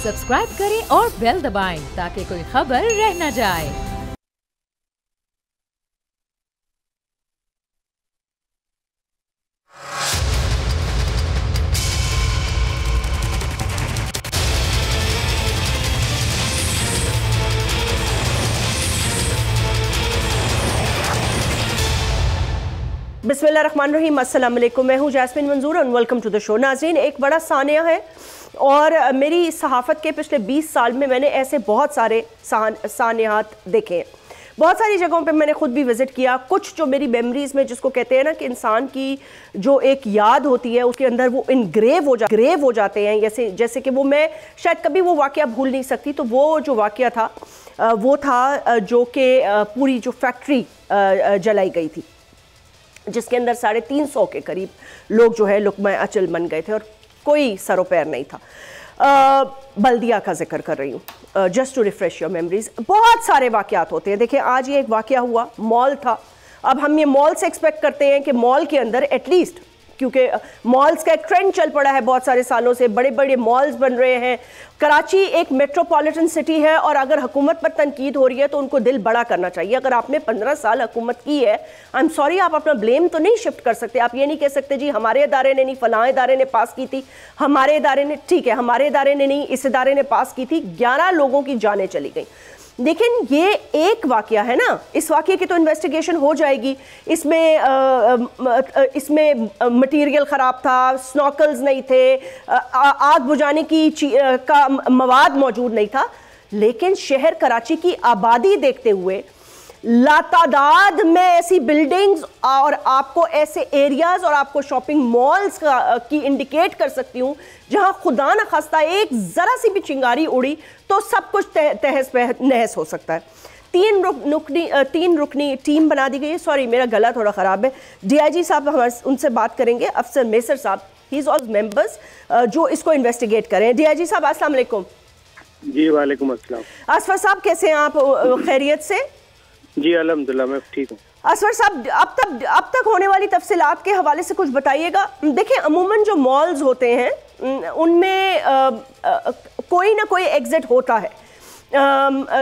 Subscribe करें और bell दबाएं ताकि कोई खबर रह न जाए। बिस्मिल्लाहिर्रहमानिर्रहीम, अस्सलाम वालेकुम। मैं हूँ जैस्मिन मंजूर और वेलकम टू द शो। नाज़रीन, एक बड़ा सानिया है और मेरी सहाफ़त के पिछले 20 साल में मैंने ऐसे बहुत सारे सानियात देखे हैं। बहुत सारी जगहों पे मैंने ख़ुद भी विज़िट किया। कुछ जो मेरी मेमोरीज़ में, जिसको कहते हैं ना कि इंसान की जो एक याद होती है उसके अंदर वो इनग्रेव हो जाते हैं, जैसे कि वो मैं शायद कभी वो वाक़या भूल नहीं सकती। तो वो जो वाक़या था वो था जो कि पूरी जो फैक्ट्री जलाई गई थी, जिसके अंदर 350 के करीब लोग जो है लुक़मा अचल बन गए थे और कोई सरो पैर नहीं था। बल्दिया का जिक्र कर रही हूँ, just to refresh your memories. बहुत सारे वाक़यात होते हैं। देखिए, आज ये एक वाक़या हुआ, मॉल था। अब हम ये मॉल से एक्सपेक्ट करते हैं कि मॉल के अंदर एटलीस्ट, क्योंकि मॉल्स का एक ट्रेंड चल पड़ा है बहुत सारे सालों से, बड़े बड़े मॉल्स बन रहे हैं। कराची एक मेट्रोपॉलिटन सिटी है और अगर हुकूमत पर तनकीद हो रही है तो उनको दिल बड़ा करना चाहिए। अगर आपने 15 साल हुकूमत की है, आई एम सॉरी, आप अपना ब्लेम तो नहीं शिफ्ट कर सकते। आप ये नहीं कह सकते जी हमारे इदारे ने नहीं, फलां इदारे ने पास की थी, हमारे इदारे ने, ठीक है हमारे इदारे ने नहीं, इस इदारे ने पास की थी। 11 लोगों की जानें चली गई। लेकिन ये एक वाकया है ना, इस वाकये की तो इन्वेस्टिगेशन हो जाएगी। इसमें मटेरियल ख़राब था, स्नॉकल्स नहीं थे, आग बुझाने की का मवाद मौजूद नहीं था। लेकिन शहर कराची की आबादी देखते हुए लातादाद में ऐसी बिल्डिंग्स और आपको ऐसे एरियाज और आपको शॉपिंग मॉल्स की इंडिकेट कर सकती हूँ जहां खुदा न खास्ता एक जरा सी भी चिंगारी उड़ी तो सब कुछ तहस नहस हो सकता है। 3 रुकनी टीम बना दी गई है। सॉरी, मेरा गला थोड़ा ख़राब है। DIG साहब हमारे उनसे बात करेंगे, अफसर मेसर साहब, ही इज़ ऑल मेंबर्स जो इसको इन्वेस्टिगेट करें। DIG साहब अस्सलाम वालेकुम। जी वालेकुम अस्सलाम। असफर साहब कैसे हैं आप? खैरियत से? जी अल्हम्दुलिल्लाह मैं ठीक हूँ। असफर साहब, अब तक होने वाली तफसीलात के हवाले से कुछ बताइएगा। देखिए, अमूमन जो मॉल्स होते हैं उनमें कोई ना कोई एग्जिट होता है,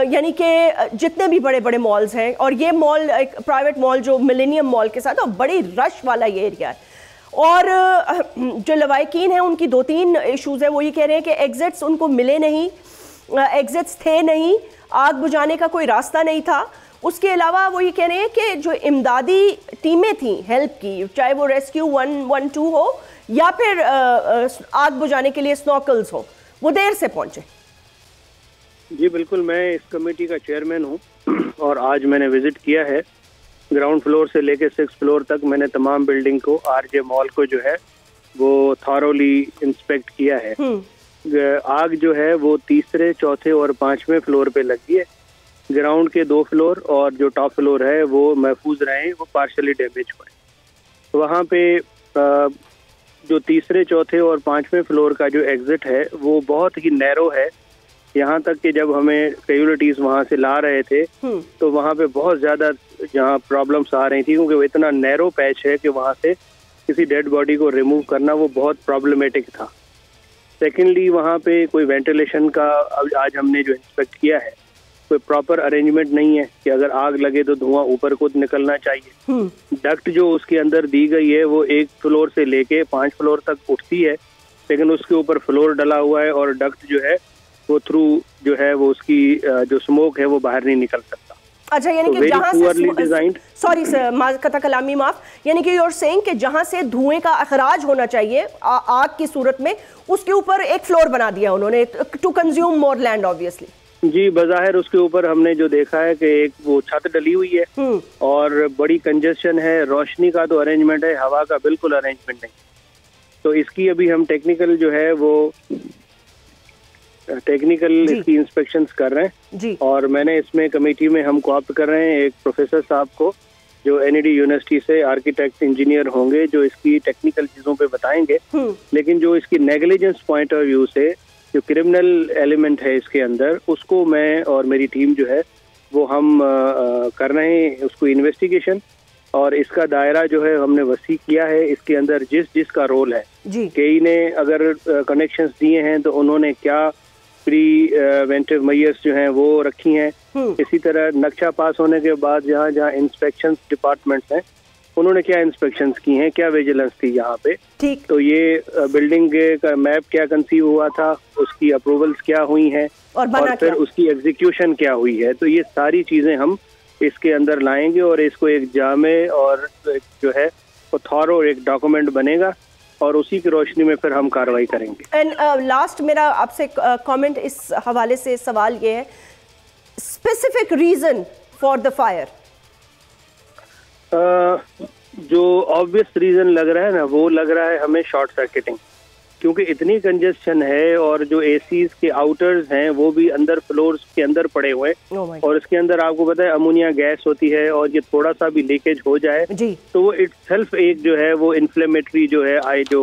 यानी कि जितने भी बड़े बड़े मॉल्स हैं, और ये मॉल एक प्राइवेट मॉल जो मिलेनियम मॉल के साथ, और बड़ी रश वाला ये एरिया है। और जो लवाकिन हैं उनकी 2-3 इशूज़ हैं। वो ये कह रहे हैं कि एग्जिट्स उनको मिले नहीं, एग्जिट्स थे नहीं, आग बुझाने का कोई रास्ता नहीं था। उसके अलावा वो ये कह रहे हैं कि जो इमदादी टीमें थी हेल्प की, चाहे वो रेस्क्यू 112 हो या फिर आग बुझाने के लिए स्नॉकल्स हो, वो देर से पहुंचे। जी बिल्कुल, मैं इस कमेटी का चेयरमैन हूं और आज मैंने विजिट किया है। ग्राउंड फ्लोर से लेकर 6th फ्लोर तक मैंने तमाम बिल्डिंग को, RJ मॉल को जो है वो थॉरोली इंस्पेक्ट किया है। आग जो है वो 3रे, 4थे और 5वें फ्लोर पे लगी है। ग्राउंड के 2 फ्लोर और जो टॉप फ्लोर है वो महफूज रहे, वो पार्शली डैमेज हुए। वहाँ पे जो 3रे, 4थे और 5वें फ्लोर का जो एग्जिट है वो बहुत ही नैरो है। यहाँ तक कि जब हमें कैजुअलिटीज वहाँ से ला रहे थे तो वहाँ पे बहुत ज़्यादा जहाँ प्रॉब्लम्स आ रही थी, क्योंकि वो इतना नैरो पैच है कि वहाँ से किसी डेड बॉडी को रिमूव करना वो बहुत प्रॉब्लमेटिक था। सेकेंडली, वहाँ पे कोई वेंटिलेशन का आज हमने जो इंस्पेक्ट किया है, कोई प्रॉपर अरेंजमेंट नहीं है कि अगर आग लगे तो धुआं ऊपर को निकलना चाहिए। डक्ट जो उसके अंदर दी गई है वो 1 फ्लोर से लेके 5 फ्लोर तक उठती है, लेकिन उसके ऊपर फ्लोर डला हुआ है और डक्ट जो है वो थ्रू जो है वो उसकी जो स्मोक है वो बाहर नहीं निकल सकता। अच्छा, यानी कि जहां से, सॉरी सर, कता कलामी माफ, यानी कि यू आर सेइंग कि जहां से धुएं का अखराज होना चाहिए आग की सूरत में, उसके ऊपर एक फ्लोर बना दिया उन्होंने to consume more land obviously. जी, बज़ाहिर उसके ऊपर हमने जो देखा है कि एक वो छत डली हुई है और बड़ी कंजेशन है, रोशनी का तो अरेंजमेंट है, हवा का बिल्कुल अरेंजमेंट नहीं। तो इसकी अभी हम टेक्निकल जो है वो इसकी इंस्पेक्शंस कर रहे हैं और मैंने इसमें कमेटी में हम कोऑप्ट कर रहे हैं एक प्रोफेसर साहब को जो NED यूनिवर्सिटी से आर्किटेक्ट इंजीनियर होंगे, जो इसकी टेक्निकल चीज़ों पे बताएंगे। लेकिन जो इसकी नेग्लिजेंस पॉइंट ऑफ व्यू से जो क्रिमिनल एलिमेंट है इसके अंदर, उसको मैं और मेरी टीम जो है वो हम कर रहे हैं उसको इन्वेस्टिगेशन। और इसका दायरा जो है हमने वसी किया है। इसके अंदर जिसका रोल है, कई ने अगर कनेक्शंस दिए हैं तो उन्होंने क्या प्रीवेंटिव मेजर्स जो हैं वो रखी हैं। इसी तरह नक्शा पास होने के बाद जहाँ जहाँ इंस्पेक्शन डिपार्टमेंट्स हैं उन्होंने क्या इंस्पेक्शंस की हैं, क्या विजिलेंस थी यहाँ पे, ठीक। तो ये बिल्डिंग का मैप क्या कंसीव हुआ था, उसकी अप्रूवल्स क्या हुई हैं और फिर उसकी एग्जीक्यूशन क्या हुई है, तो ये सारी चीजें हम इसके अंदर लाएंगे और इसको एक जामे और जो है वो थॉरो एक डॉक्यूमेंट बनेगा और उसी की रोशनी में फिर हम कार्रवाई करेंगे। एंड लास्ट मेरा आपसे कमेंट इस हवाले से सवाल ये है, specific reason for the fire? जो ऑब्वियस रीजन लग रहा है ना, वो लग रहा है हमें शॉर्ट सर्किटिंग, क्योंकि इतनी कंजेस्शन है और जो एसीज के आउटर्स हैं वो भी अंदर फ्लोर्स के अंदर पड़े हुए हैं और इसके अंदर आपको पता है अमोनिया गैस होती है और ये थोड़ा सा भी लीकेज हो जाए तो वो इटसेल्फ एक जो है वो इन्फ्लेमेटरी जो है जो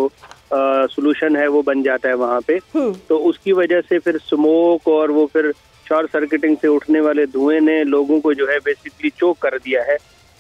सोल्यूशन है वो बन जाता है वहाँ पे। तो उसकी वजह से फिर स्मोक और वो फिर शॉर्ट सर्किटिंग से उठने वाले धुएं ने लोगों को जो है बेसिकली चोक कर दिया है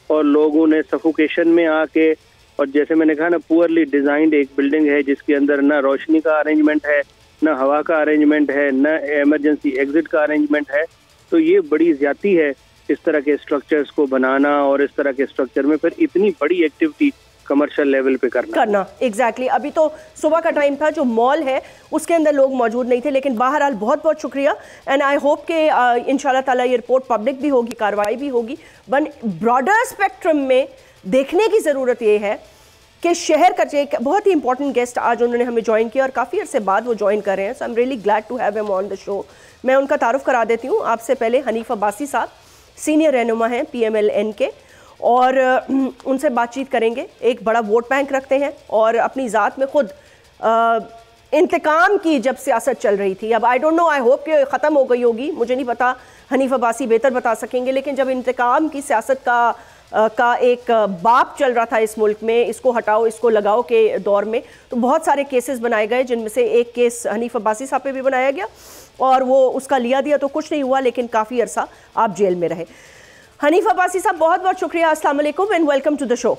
और लोगों ने सफोकेशन में आके, और जैसे मैंने कहा ना, पुअरली डिजाइंड एक बिल्डिंग है जिसके अंदर ना रोशनी का अरेंजमेंट है, ना हवा का अरेंजमेंट है, ना इमरजेंसी एग्जिट का अरेंजमेंट है। तो ये बड़ी ज्यादती है इस तरह के स्ट्रक्चर्स को बनाना और इस तरह के स्ट्रक्चर में फिर इतनी बड़ी एक्टिविटी कमर्शियल लेवल पे करना। एग्जैक्टली। अभी तो सुबह का टाइम था, जो मॉल है उसके अंदर लोग मौजूद नहीं थे, लेकिन बहरहाल बहुत बहुत शुक्रिया एंड आई होप कि इंशाल्लाह ताला ये रिपोर्ट पब्लिक भी होगी, कार्रवाई भी होगी। ब्रॉडर स्पेक्ट्रम में देखने की ज़रूरत ये है कि शहर का एक बहुत ही इंपॉर्टेंट गेस्ट आज उन्होंने हमें ज्वाइन किया और काफ़ी अरसे बाद वो ज्वाइन कर रहे हैं, so I am really glad to have him on the show. मैं उनका तारुफ करा देती हूँ आपसे। पहले हनीफ अब्बासी साहब सीनियर रहनुमा हैं PMLN के, और उनसे बातचीत करेंगे। एक बड़ा वोट बैंक रखते हैं और अपनी ज़ात में खुद इंतकाम की जब सियासत चल रही थी, अब I don't know, I hope कि ख़त्म हो गई होगी, मुझे नहीं पता, हनीफ अब्बासी बेहतर बता सकेंगे, लेकिन जब इंतकाम की सियासत का एक बाप चल रहा था इस मुल्क में, इसको हटाओ इसको लगाओ के दौर में, तो बहुत सारे केसेस बनाए गए, जिनमें से एक केस हनीफ अब्बासी साहब पे भी बनाया गया और वो उसका लिया दिया तो कुछ नहीं हुआ, लेकिन काफ़ी अरसा आप जेल में रहे। हनीफ अब्बासी साहब बहुत बहुत शुक्रिया, अस्सलाम वालेकुम and welcome to the show.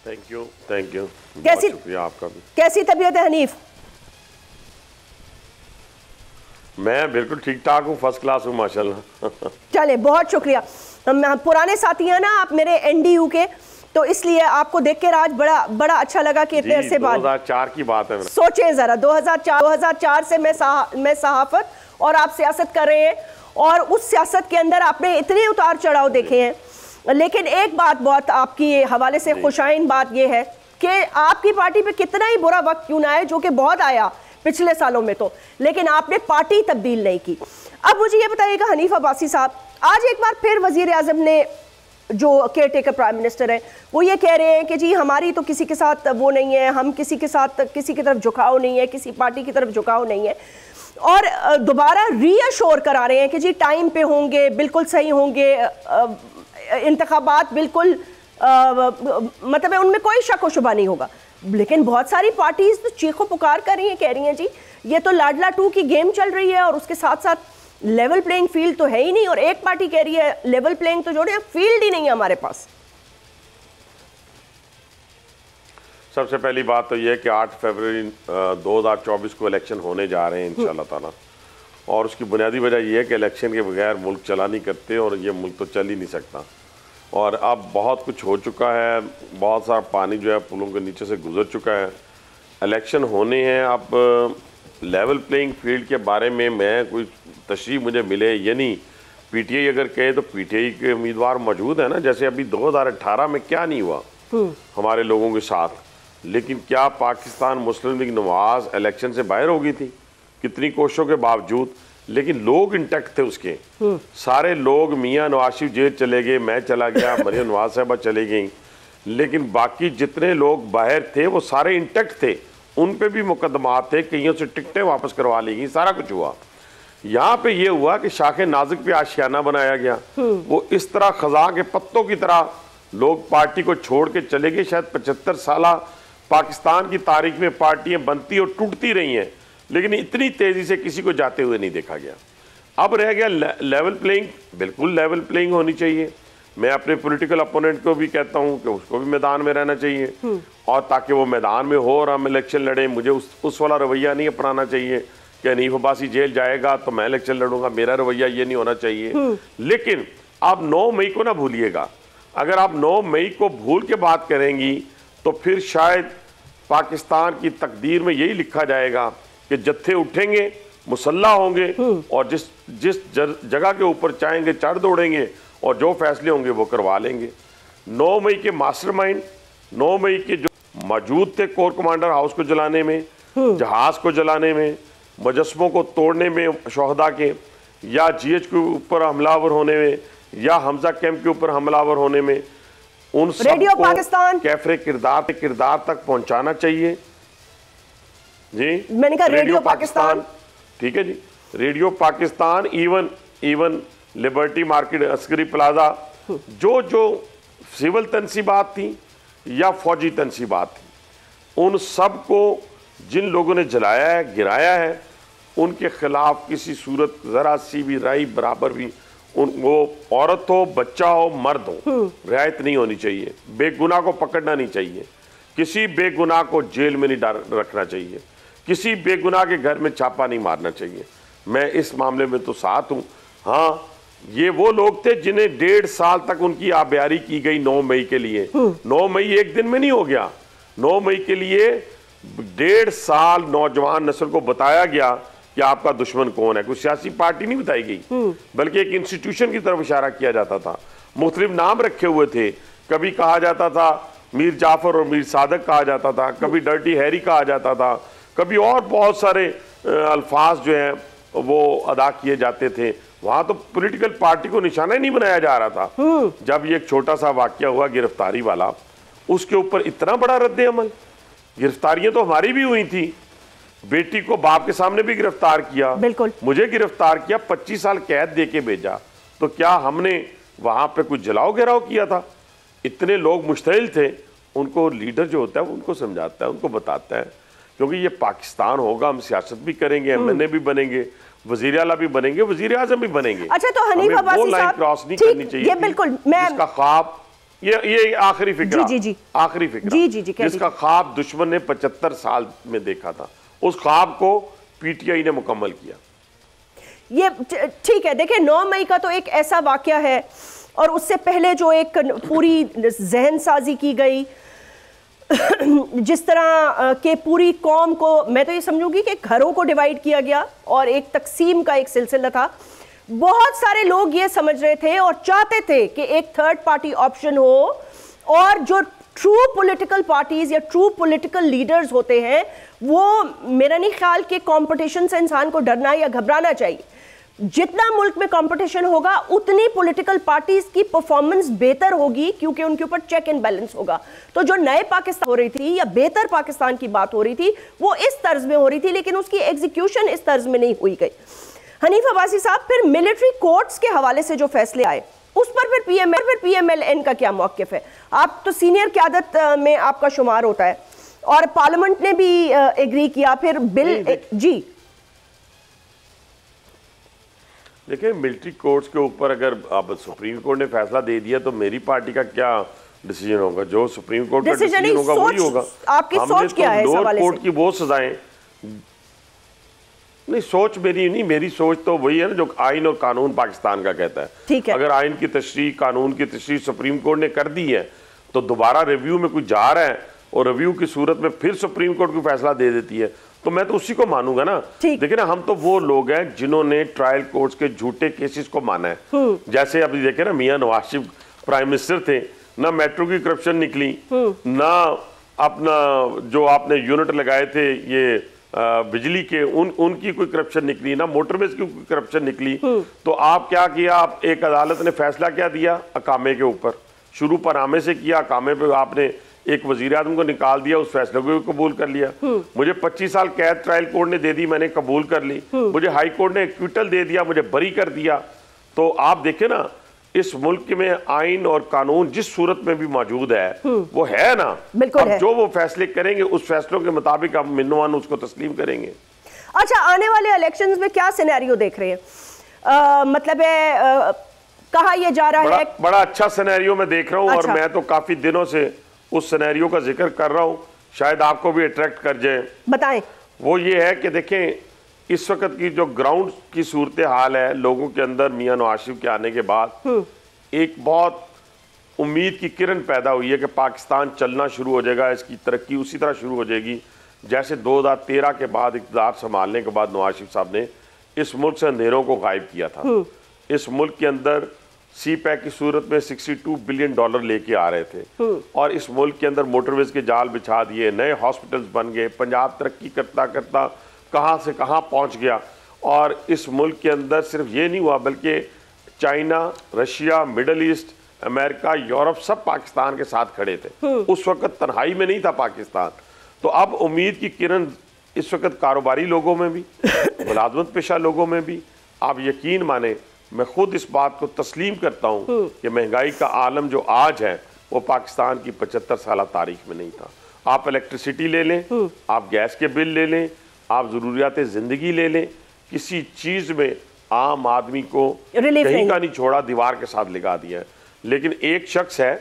Thank you शुक्रिया आपका भी। कैसी तबीयत है हनीफ? मैं बिल्कुल ठीक ठाक हूँ, फर्स्ट क्लास हूँ माशाल्लाह। चले, बहुत शुक्रिया। हम पुराने साथी हैं ना आप मेरे NDU के, तो इसलिए आपको देख के आज बड़ा अच्छा लगा कि इतने अरसे बाद। 2004 की बात है। सोचें ज़रा, 2004 से मैं सहाफ़त और आप सियासत कर रहे हैं और उस सियासत के अंदर आपने इतने उतार चढ़ाव देखे हैं, लेकिन एक बात बहुत आपकी हवाले से खुशाइन बात यह है कि आपकी पार्टी पे कितना ही बुरा वक्त क्यों ना आए, जो कि बहुत आया पिछले सालों में तो, लेकिन आपने पार्टी तब्दील नहीं की। अब मुझे ये बताइएगा हनीफ अब्बासी साहब, आज एक बार फिर वजीर आज़म ने, जो केयर टेकर प्राइम मिनिस्टर है, वो ये कह रहे हैं कि जी हमारी तो किसी के साथ वो नहीं है, हम किसी के साथ किसी की तरफ झुकाव नहीं है, किसी पार्टी की तरफ झुकाव नहीं है, और दोबारा रीअश्योर करा रहे हैं कि जी टाइम पे होंगे, बिल्कुल सही होंगे, इंतखाबात बिल्कुल मतलब उनमें कोई शक व शुबा नहीं होगा। लेकिन बहुत सारी पार्टीज तो चीखों पुकार कर रही हैं, कह रही हैं जी ये तो लाडला 2 की गेम चल रही है और उसके साथ साथ लेवल प्लेइंग फील्ड तो है ही नहीं, और एक पार्टी कह रही है लेवल प्लेइंग तो जोड़े, फील्ड ही नहीं है हमारे पास। सबसे पहली बात तो यह कि 8 फरवरी 2024 को इलेक्शन होने जा रहे हैं इंशाल्लाह ताला, और उसकी बुनियादी वजह यह है कि इलेक्शन के बगैर मुल्क चला नहीं करते और ये मुल्क तो चल ही नहीं सकता। और अब बहुत कुछ हो चुका है, बहुत सारा पानी जो है पुलों के नीचे से गुजर चुका है, इलेक्शन होने हैं। अब लेवल प्लेइंग फील्ड के बारे में मैं कोई तशरीह मुझे मिले या नहीं, PTI अगर कहे तो PTI के उम्मीदवार मौजूद है ना, जैसे अभी 2018 में क्या नहीं हुआ हमारे लोगों के साथ, लेकिन क्या पाकिस्तान मुस्लिम लीग नवाज इलेक्शन से बाहर हो गई थी कितनी कोशिशों के बावजूद, लेकिन लोग इंटैक्ट थे उसके सारे लोग। मियाँ नवाज शरीफ जेल चले गए, मैं चला गया, मरियम नवाज साहबा चले गई, लेकिन बाकी जितने लोग बाहर थे वो सारे इंटैक्ट थे, उन पे भी मुकदमात थे, कईयों से टिकटें वापस करवा ली गई, सारा कुछ हुआ। यहाँ पे ये हुआ कि शाखे नाजुक पे आशियाना बनाया गया, वो इस तरह खजा के पत्तों की तरह लोग पार्टी को छोड़ के चले गए। शायद 75 साल पाकिस्तान की तारीख में पार्टियां बनती और टूटती रही हैं, लेकिन इतनी तेजी से किसी को जाते हुए नहीं देखा गया। अब रह गया लेवल प्लेइंग, बिल्कुल लेवल प्लेइंग होनी चाहिए। मैं अपने पॉलिटिकल अपोनेंट को भी कहता हूं कि उसको भी मैदान में रहना चाहिए, और ताकि वो मैदान में हो और हम इलेक्शन लड़ें। मुझे उस वाला रवैया नहीं अपनाना चाहिए कि हनीफ अब्बासी जेल जाएगा तो मैं इलेक्शन लड़ूंगा, मेरा रवैया ये नहीं होना चाहिए। लेकिन आप 9 मई को ना भूलिएगा। अगर आप 9 मई को भूल के बात करेंगी तो फिर शायद पाकिस्तान की तकदीर में यही लिखा जाएगा कि जत्थे उठेंगे, मुसल्ला होंगे और जिस जगह के ऊपर चाहेंगे चढ़ दौड़ेंगे और जो फैसले होंगे वो करवा लेंगे। 9 मई के मास्टरमाइंड, 9 मई के जो मौजूद थे कोर कमांडर हाउस को जलाने में, जहाज को जलाने में, मुजस्मों को तोड़ने में शोहदा के, या GH के ऊपर हमलावर होने में, या हमजा कैंप के ऊपर हमलावर होने में, उन रेडियो पाकिस्तान कैफरे किरदार तक पहुंचाना चाहिए। जी मैंने कहा रेडियो पाकिस्तान, ठीक है जी, radio Pakistan, even liberty market, Askari plaza, जो सिविल तनसीबात थी या फौजी तनसीबात थी, उन सब को जिन लोगों ने जलाया है, गिराया है, उनके खिलाफ किसी सूरत जरा सी भी राई बराबर भी, वो औरत हो, बच्चा हो, मर्द हो, रियायत नहीं होनी चाहिए। बेगुनाह को पकड़ना नहीं चाहिए, किसी बेगुनाह को जेल में नहीं रखना चाहिए, किसी बेगुनाह के घर में छापा नहीं मारना चाहिए। मैं इस मामले में तो साथ हूं। हाँ, ये वो लोग थे जिन्हें 1.5 साल तक उनकी आबियारी की गई 9 मई के लिए। 9 मई एक दिन में नहीं हो गया। 9 मई के लिए 1.5 साल नौजवान नस्ल को बताया गया कि आपका दुश्मन कौन है। कोई सियासी पार्टी नहीं बताई गई, बल्कि एक इंस्टीट्यूशन की तरफ इशारा किया जाता था। मुख्तलिफ नाम रखे हुए थे, कभी कहा जाता था मीर जाफर और मीर सादक कहा जाता था, कभी डर्टी हैरी कहा जाता था, कभी और बहुत सारे अल्फाज जो हैं वो अदा किए जाते थे। वहां तो पॉलिटिकल पार्टी को निशाना ही नहीं बनाया जा रहा था। जब ये एक छोटा सा वाकया हुआ गिरफ्तारी वाला, उसके ऊपर इतना बड़ा रद्द अमल। गिरफ्तारियां तो हमारी भी हुई थी, बेटी को बाप के सामने भी गिरफ्तार किया, बिल्कुल मुझे गिरफ्तार किया, 25 साल कैद दे के भेजा। तो क्या हमने वहां पे कुछ जलाओ घेराव किया था? इतने लोग मुश्तइल थे। उनको लीडर जो होता है वो उनको समझाता है, उनको बताता है, क्योंकि ये पाकिस्तान होगा, हम सियासत भी करेंगे, MNA भी बनेंगे, वजीर आला भी बनेंगे, वजीर आजम भी बनेंगे। अच्छा, तो हनीफ अब्बासी साहब क्रॉस नहीं करनी चाहिए। ये बिल्कुल मैं जिसका ख्वाब, ये आखिरी फिक्रा, जी आखिरी फिक्रा, जिसका ख्वाब दुश्मन ने 75 साल में देखा था, उस ख्वाब को PTI ने मुकम्मल किया। ये ठीक है। देखिए, 9 मई का तो एक ऐसा वाकया है, और उससे पहले जो एक पूरी जहन साजी की गई, जिस तरह के पूरी कौम को, मैं तो ये समझूंगी कि घरों को डिवाइड किया गया और एक तकसीम का एक सिलसिला था। बहुत सारे लोग ये समझ रहे थे और चाहते थे कि एक थर्ड पार्टी ऑप्शन हो, और जो ट्रू पॉलिटिकल पार्टीज या ट्रू पॉलिटिकल लीडर्स होते हैं, वो मेरा नहीं ख्याल कि कंपटीशन से इंसान को डरना या घबराना चाहिए। जितना मुल्क में कंपटीशन होगा उतनी पॉलिटिकल पार्टीज की परफॉर्मेंस बेहतर होगी, क्योंकि उनके ऊपर चेक एंड बैलेंस होगा। तो जो नए पाकिस्तान हो रही थी या बेहतर पाकिस्तान की बात हो रही थी, वो इस तर्ज में हो रही थी, लेकिन उसकी एग्जीक्यूशन इस तर्ज में नहीं हुई गई। हनीफ अब्बासी साहब, फिर मिलिट्री कोर्ट्स के हवाले से जो फैसले आए, उस पर फिर PMLN का क्या मौक़िफ़ है? आप तो सीनियर क़यादत में आपका शुमार होता है, और पार्लियामेंट ने भी एग्री किया, फिर बिल जी। देखिए, मिलिट्री कोर्ट्स के ऊपर अगर अब सुप्रीम कोर्ट ने फैसला दे दिया तो मेरी पार्टी का क्या डिसीजन होगा? जो सुप्रीम कोर्ट का डिसीजन होगा वही होगा। आपकी सोच क्या है इस हवाले से? लोअर कोर्ट की वो सजाएं नहीं, सोच मेरी नहीं, मेरी सोच तो वही है ना जो आइन और कानून पाकिस्तान का कहता है। ठीक है। अगर आइन की तशरीह, कानून की तशरीह सुप्रीम कोर्ट ने कर दी है तो दोबारा रिव्यू में कुछ जा रहा है और रिव्यू की सूरत में फिर सुप्रीम कोर्ट को फैसला दे देती है, तो मैं तो उसी को मानूंगा ना। देखिए ना, हम तो वो लोग हैं जिन्होंने ट्रायल कोर्ट्स के झूठे केसेस को माना है। जैसे अभी देखे ना, मियां नवाज शरीफ प्राइम मिनिस्टर थे, ना मेट्रो की करप्शन निकली, ना अपना जो आपने यूनिट लगाए थे ये बिजली के, उनकी कोई करप्शन निकली, ना मोटरवेज की कोई करप्शन निकली। तो आप क्या किया, आप एक अदालत ने फैसला क्या दिया अकामे के ऊपर, शुरू पनामे से किया, अकामे पे आपने एक वजीर आजम को निकाल दिया, उस फैसले को भी कबूल कर लिया। मुझे 25 साल कैद ट्रायल कोर्ट ने दे दी, मैंने कबूल कर ली। मुझे हाई कोर्ट ने एक्विटल दे दिया, मुझे बरी कर दिया। तो आप देखें ना, इस मुल्क में आइन और कानून जिस सूरत में भी मौजूद है वो है ना। बिल्कुल है। जो वो फैसले करेंगे उस फैसलों के मुताबिक हम मिन्नवान उसको तस्लीम करेंगे। अच्छा, आने वाले इलेक्शंस में क्या सिनेरियो देख रहे हैं? मतलब है कहा यह जा रहा है बड़ा अच्छा सिनेरियो मैं देख रहा हूँ। अच्छा। और मैं तो काफी दिनों से उस सिनेरियो का जिक्र कर रहा हूँ, शायद आपको भी अट्रैक्ट कर जाए। बताएं। वो ये है कि देखें, इस वक्त की जो ग्राउंड की सूरत हाल है, लोगों के अंदर मियां नवाज शरीफ के आने के बाद एक बहुत उम्मीद की किरण पैदा हुई है कि पाकिस्तान चलना शुरू हो जाएगा, इसकी तरक्की उसी तरह शुरू हो जाएगी जैसे 2013 के बाद इक़्तिदार संभालने के बाद नवाज शरीफ साहब ने इस मुल्क से अंधेरों को गायब किया था। इस मुल्क के अंदर सी पैक की सूरत में $62 बिलियन लेके आ रहे थे और इस मुल्क के अंदर मोटरवेज के जाल बिछा दिए, नए हॉस्पिटल्स बन गए, पंजाब तरक्की करता करता कहाँ से कहाँ पहुँच गया। और इस मुल्क के अंदर सिर्फ ये नहीं हुआ बल्कि China, Russia, middle east, America, Europe सब पाकिस्तान के साथ खड़े थे। उस वक्त तन्हाई में नहीं था पाकिस्तान। तो अब उम्मीद की किरण इस वक्त कारोबारी लोगों में भी, मुलाजमत पेशा लोगों में भी, आप यकीन माने मैं खुद इस बात को तस्लीम करता हूँ कि महंगाई का आलम जो आज है वो पाकिस्तान की 75 साल तारीख में नहीं था। आप इलेक्ट्रिसिटी ले लें, आप गैस के बिल ले लें, आप ज़रूरियात ज़िंदगी ले लें, किसी चीज़ में आम आदमी को कहीं का नहीं छोड़ा, दीवार के साथ लगा दिया है। लेकिन एक शख्स है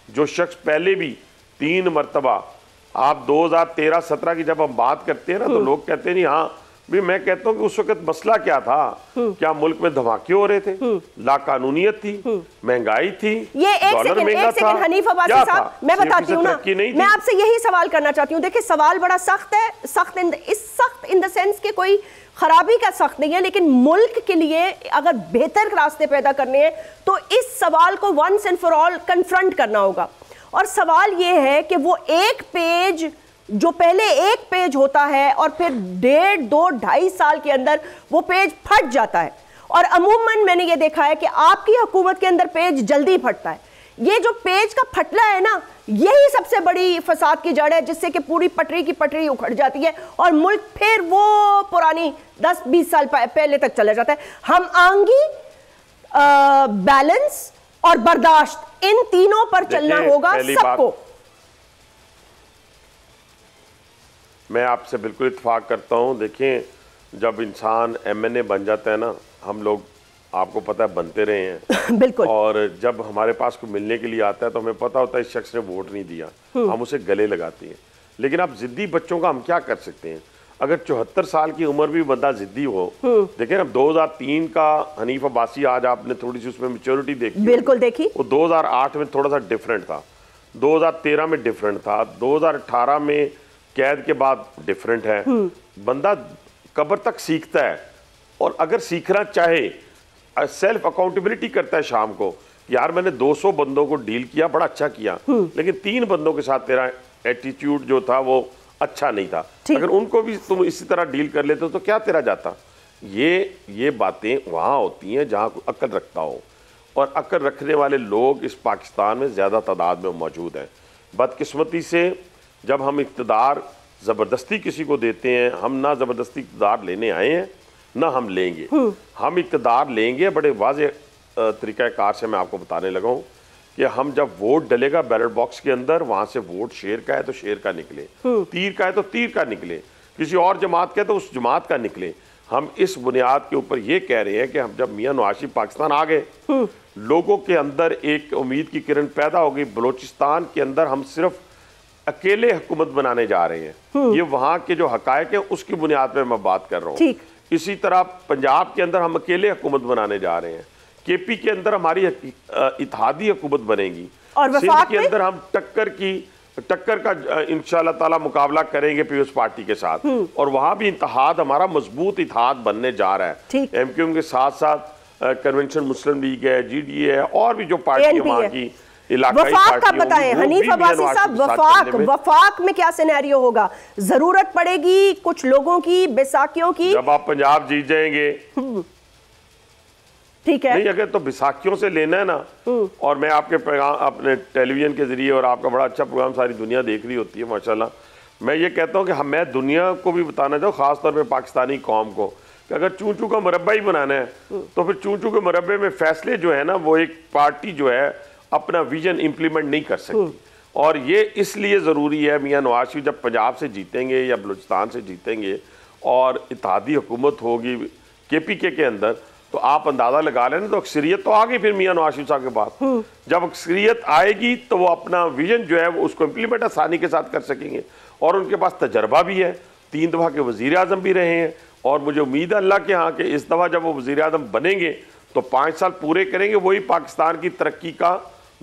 जो शख्स पहले भी 3 मरतबा, आप 2013-17 की जब हम बात करते हैं ना तो लोग कहते हैं नहीं, हाँ भी मैं कहता हूँ कि उस वक्त मसला क्या था, क्या मुल्क में धमाके हो रहे थे, लाकानूनियत थी, महंगाई थी, ये एक सेकंड हनीफ अब्बासी साहब, मैं बताती हूँ ना, मैं आपसे यही सवाल करना चाहती हूँ। देखिए सवाल बड़ा सख्त है, सख्त इन द सेंस के कोई खराबी का सख्त नहीं है, लेकिन मुल्क के लिए अगर बेहतर रास्ते पैदा करने हैं तो इस सवाल को once and for all confront करना होगा। और सवाल यह है कि वो एक पेज जो पहले एक पेज होता है और फिर 1.5, 2, 2.5 साल के अंदर वो पेज फट जाता है। और अमूमन मैंने ये देखा है कि आपकी हुकूमत के अंदर पेज जल्दी फटता है। ये जो पेज का फटना है ना, यही सबसे बड़ी फसाद की जड़ है, जिससे कि पूरी पटरी की पटरी उखड़ जाती है और मुल्क फिर वो पुरानी 10-20 साल पहले तक चला जाता है। हम आंगी, बैलेंस और बर्दाश्त, इन तीनों पर चलना होगा सबको। मैं आपसे बिल्कुल इत्तेफाक करता हूं। देखें, जब इंसान MNA बन जाता है ना, हम लोग आपको पता है बनते रहे हैं बिल्कुल। और जब हमारे पास को मिलने के लिए आता है तो हमें पता होता है इस शख्स ने वोट नहीं दिया, हम उसे गले लगाते हैं। लेकिन अब जिद्दी बच्चों का हम क्या कर सकते हैं? अगर 74 साल की उम्र भी बंदा जिद्दी हो, देखें अब 2003 का हनीफ अब्बासी, आज आपने थोड़ी सी उसमें मैच्योरिटी देखी, बिल्कुल देखी, वो 2008 में थोड़ा सा डिफरेंट था, 2013 में डिफरेंट था, 2018 में कैद के बाद डिफरेंट है। बंदा कब्र तक सीखता है और अगर सीखना चाहे सेल्फ अकाउंटेबिलिटी करता है शाम को, यार मैंने 200 बंदों को डील किया, बड़ा अच्छा किया, लेकिन 3 बंदों के साथ तेरा एटीट्यूड जो था वो अच्छा नहीं था, अगर उनको भी तुम इसी तरह डील कर लेते तो क्या तेरा जाता। ये बातें वहाँ होती हैं जहाँ कोई अक्ल रखता हो, और अक्ल रखने वाले लोग इस पाकिस्तान में ज़्यादा तादाद में मौजूद हैं। बदकिस्मती से जब हम इक़्तिदार ज़बरदस्ती किसी को देते हैं, हम ना ज़बरदस्ती इक़्तिदार लेने आए हैं ना हम लेंगे, हम इक़्तिदार लेंगे बड़े वाज़ेह तरीक़ाकार से। मैं आपको बताने लगा हूँ कि हम जब वोट डलेगा बैलेट बॉक्स के अंदर, वहाँ से वोट शेर का है तो शेर का निकले, तीर का है तो तीर का निकले, किसी और जमात का है तो उस जमात का निकले। हम इस बुनियाद के ऊपर ये कह रहे हैं कि हम जब मियां नवाज शरीफ पाकिस्तान आ गए, लोगों के अंदर एक उम्मीद की किरण पैदा हो गई। बलोचिस्तान के अंदर हम सिर्फ अकेले हुकूमत बनाने जा रहे हैं, ये वहाँ के जो हकायक है उसकी बुनियाद पर मैं बात कर रहा हूँ। इसी तरह पंजाब के अंदर हम अकेले हुकूमत बनाने जा रहे हैं, KP के अंदर हमारी इत्तेहादी हुकूमत बनेगी, और सिंध के अंदर हम टक्कर का इंशाअल्लाह ताला मुकाबला करेंगे पीपल्स पार्टी के साथ, और वहां भी इत्तेहाद हमारा मजबूत इत्तेहाद बनने जा रहा है। MQM के साथ साथ कन्वेंशन मुस्लिम लीग है, GDA है, और भी जो पार्टी वहाँ की इलाकाई पार्टी बताएं हनीफ अब्बासी साहब, वफाक में क्या सिनेरियो होगा? जरूरत पड़ेगी कुछ लोगों की, बैसाखियों की, जब आप पंजाब जीत जाएंगे, ठीक है, नहीं अगर तो बैसाखियों से लेना है ना, और मैं आपके पैगाम अपने टेलीविजन के जरिए, और आपका बड़ा अच्छा प्रोग्राम सारी दुनिया देख रही होती है माशाल्लाह, मैं ये कहता हूँ कि मैं दुनिया को भी बताना चाहूँ, खासतौर पे पाकिस्तानी कौम को, कि अगर चूचू का मुरब्बा ही बनाना है तो फिर चूचू के मुरब्बे में फैसले जो है ना, वो एक पार्टी जो है अपना विजन इम्प्लीमेंट नहीं कर सकती। और ये इसलिए ज़रूरी है, मियाँ नवाज शरीफ जब पंजाब से जीतेंगे या बलूचिस्तान से जीतेंगे और इत्तेहादी हुकूमत होगी KPK के अंदर, तो आप अंदाजा लगा लेना, तो अक्सरियत तो आ गई फिर मियां नवाज शरीफ साहब के पास। जब अक्सरियत आएगी तो वो अपना विजन जो है वो उसको इम्प्लीमेंट आसानी के साथ कर सकेंगे, और उनके पास तजर्बा भी है, 3 दफ़ा के वज़ीर आज़म भी रहे हैं, और मुझे उम्मीद है अल्लाह के यहाँ के इस दफ़ा जब वो वज़ीर आज़म बनेंगे तो 5 साल पूरे करेंगे, वही पाकिस्तान की तरक्की का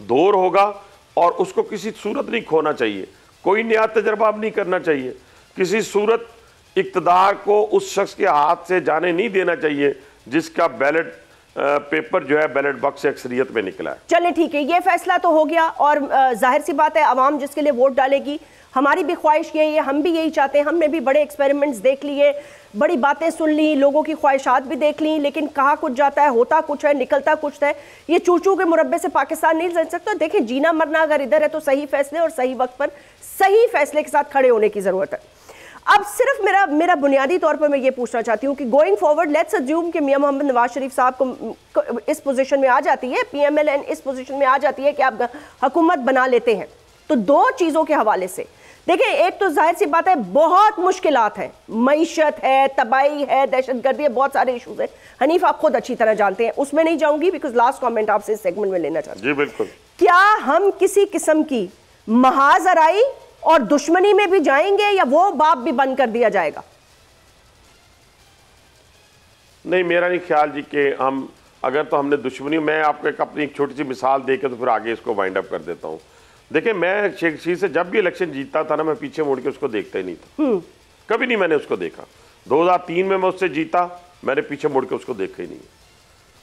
दौर होगा, और उसको किसी सूरत नहीं खोना चाहिए, कोई नया तजर्बा नहीं करना चाहिए, किसी सूरत इक़्तिदार को उस शख्स के हाथ से जाने नहीं देना चाहिए जिसका बैलेट पेपर जो है बैलेट बॉक्स से अक्सरियत में निकला है। चलिए ठीक है, ये फैसला तो हो गया, और जाहिर सी बात है अवाम जिसके लिए वोट डालेगी, हमारी भी ख्वाहिश यही है, हम भी यही चाहते हैं। हमने भी बड़े एक्सपेरिमेंट्स देख लिए, बड़ी बातें सुन ली, लोगों की ख्वाहिशात भी देख ली, लेकिन कहाँ कुछ जाता है, होता कुछ है, निकलता कुछ है। ये चूचू के मुरब्बे से पाकिस्तान नहीं चल सकता। देखिए, जीना मरना अगर इधर है तो सही फैसले और सही वक्त पर सही फैसले के साथ खड़े होने की ज़रूरत है। अब सिर्फ मेरा बुनियादी तौर पर मैं ये पूछना चाहती हूँ कि गोइंग फॉरवर्ड लेट्स अज्यूम कि मियां मोहम्मद नवाज शरीफ साहब को इस पोजीशन में आ जाती है, PMLN इस पोजीशन में आ जाती है कि आप हुकूमत बना लेते हैं, तो 2 चीज़ों के हवाले से देखिए, एक तो जाहिर सी बात है बहुत मुश्किलात हैं, मईशत है, तबाही है, दहशतगर्दी है, बहुत सारे इशूज़ हैं। हनीफ आप खुद अच्छी तरह जानते हैं, उसमें नहीं जाऊँगी बिकॉज लास्ट कॉमेंट आपसे इस सेगमेंट में लेना चाहती हूँ। जी बिल्कुल। क्या हम किसी किस्म की महाजराई और दुश्मनी में भी जाएंगे, या वो बाप भी बंद कर दिया जाएगा? नहीं, मेरा नहीं ख्याल जी कि हम अगर तो हमने दुश्मनी, मैं आपको अपनी एक छोटी सी मिसाल दे के तो फिर आगे इसको वाइंड अप कर देता हूँ। देखिए, मैं शेख रशीद से जब भी इलेक्शन जीतता था ना, मैं पीछे मुड़ के उसको देखता ही नहीं था, कभी नहीं मैंने उसको देखा। 2003 में मैं उससे जीता, मैंने पीछे मुड़ के उसको देखा ही नहीं।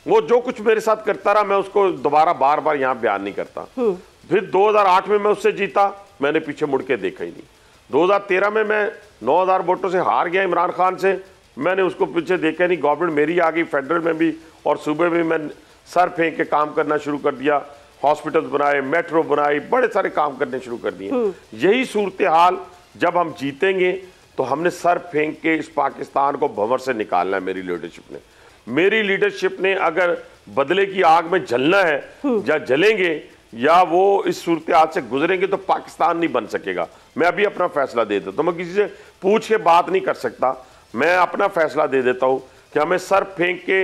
वो जो कुछ मेरे साथ करता रहा मैं उसको दोबारा बार बार यहाँ बयान नहीं करता। फिर 2008 में मैं उससे जीता, मैंने पीछे मुड़ के देखा ही नहीं। 2013 में मैं 9000 वोटों से हार गया इमरान खान से, मैंने उसको पीछे देखा नहीं। गवर्नमेंट मेरी आ गई, फेडरल में भी और सूबे में मैं सर फेंक के काम करना शुरू कर दिया, हॉस्पिटल्स बनाए, मेट्रो बनाई, बड़े सारे काम करने शुरू कर दिए। यही सूरत हाल जब हम जीतेंगे तो हमने सर फेंक के इस पाकिस्तान को भंवर से निकालना है। मेरी लीडरशिप ने अगर बदले की आग में जलना है, या जलेंगे या वो इस सूरत हाल से गुजरेंगे तो पाकिस्तान नहीं बन सकेगा। मैं अभी अपना फैसला दे देता हूँ, मैं किसी से पूछ के बात नहीं कर सकता, मैं अपना फैसला दे देता हूँ कि हमें सर फेंक के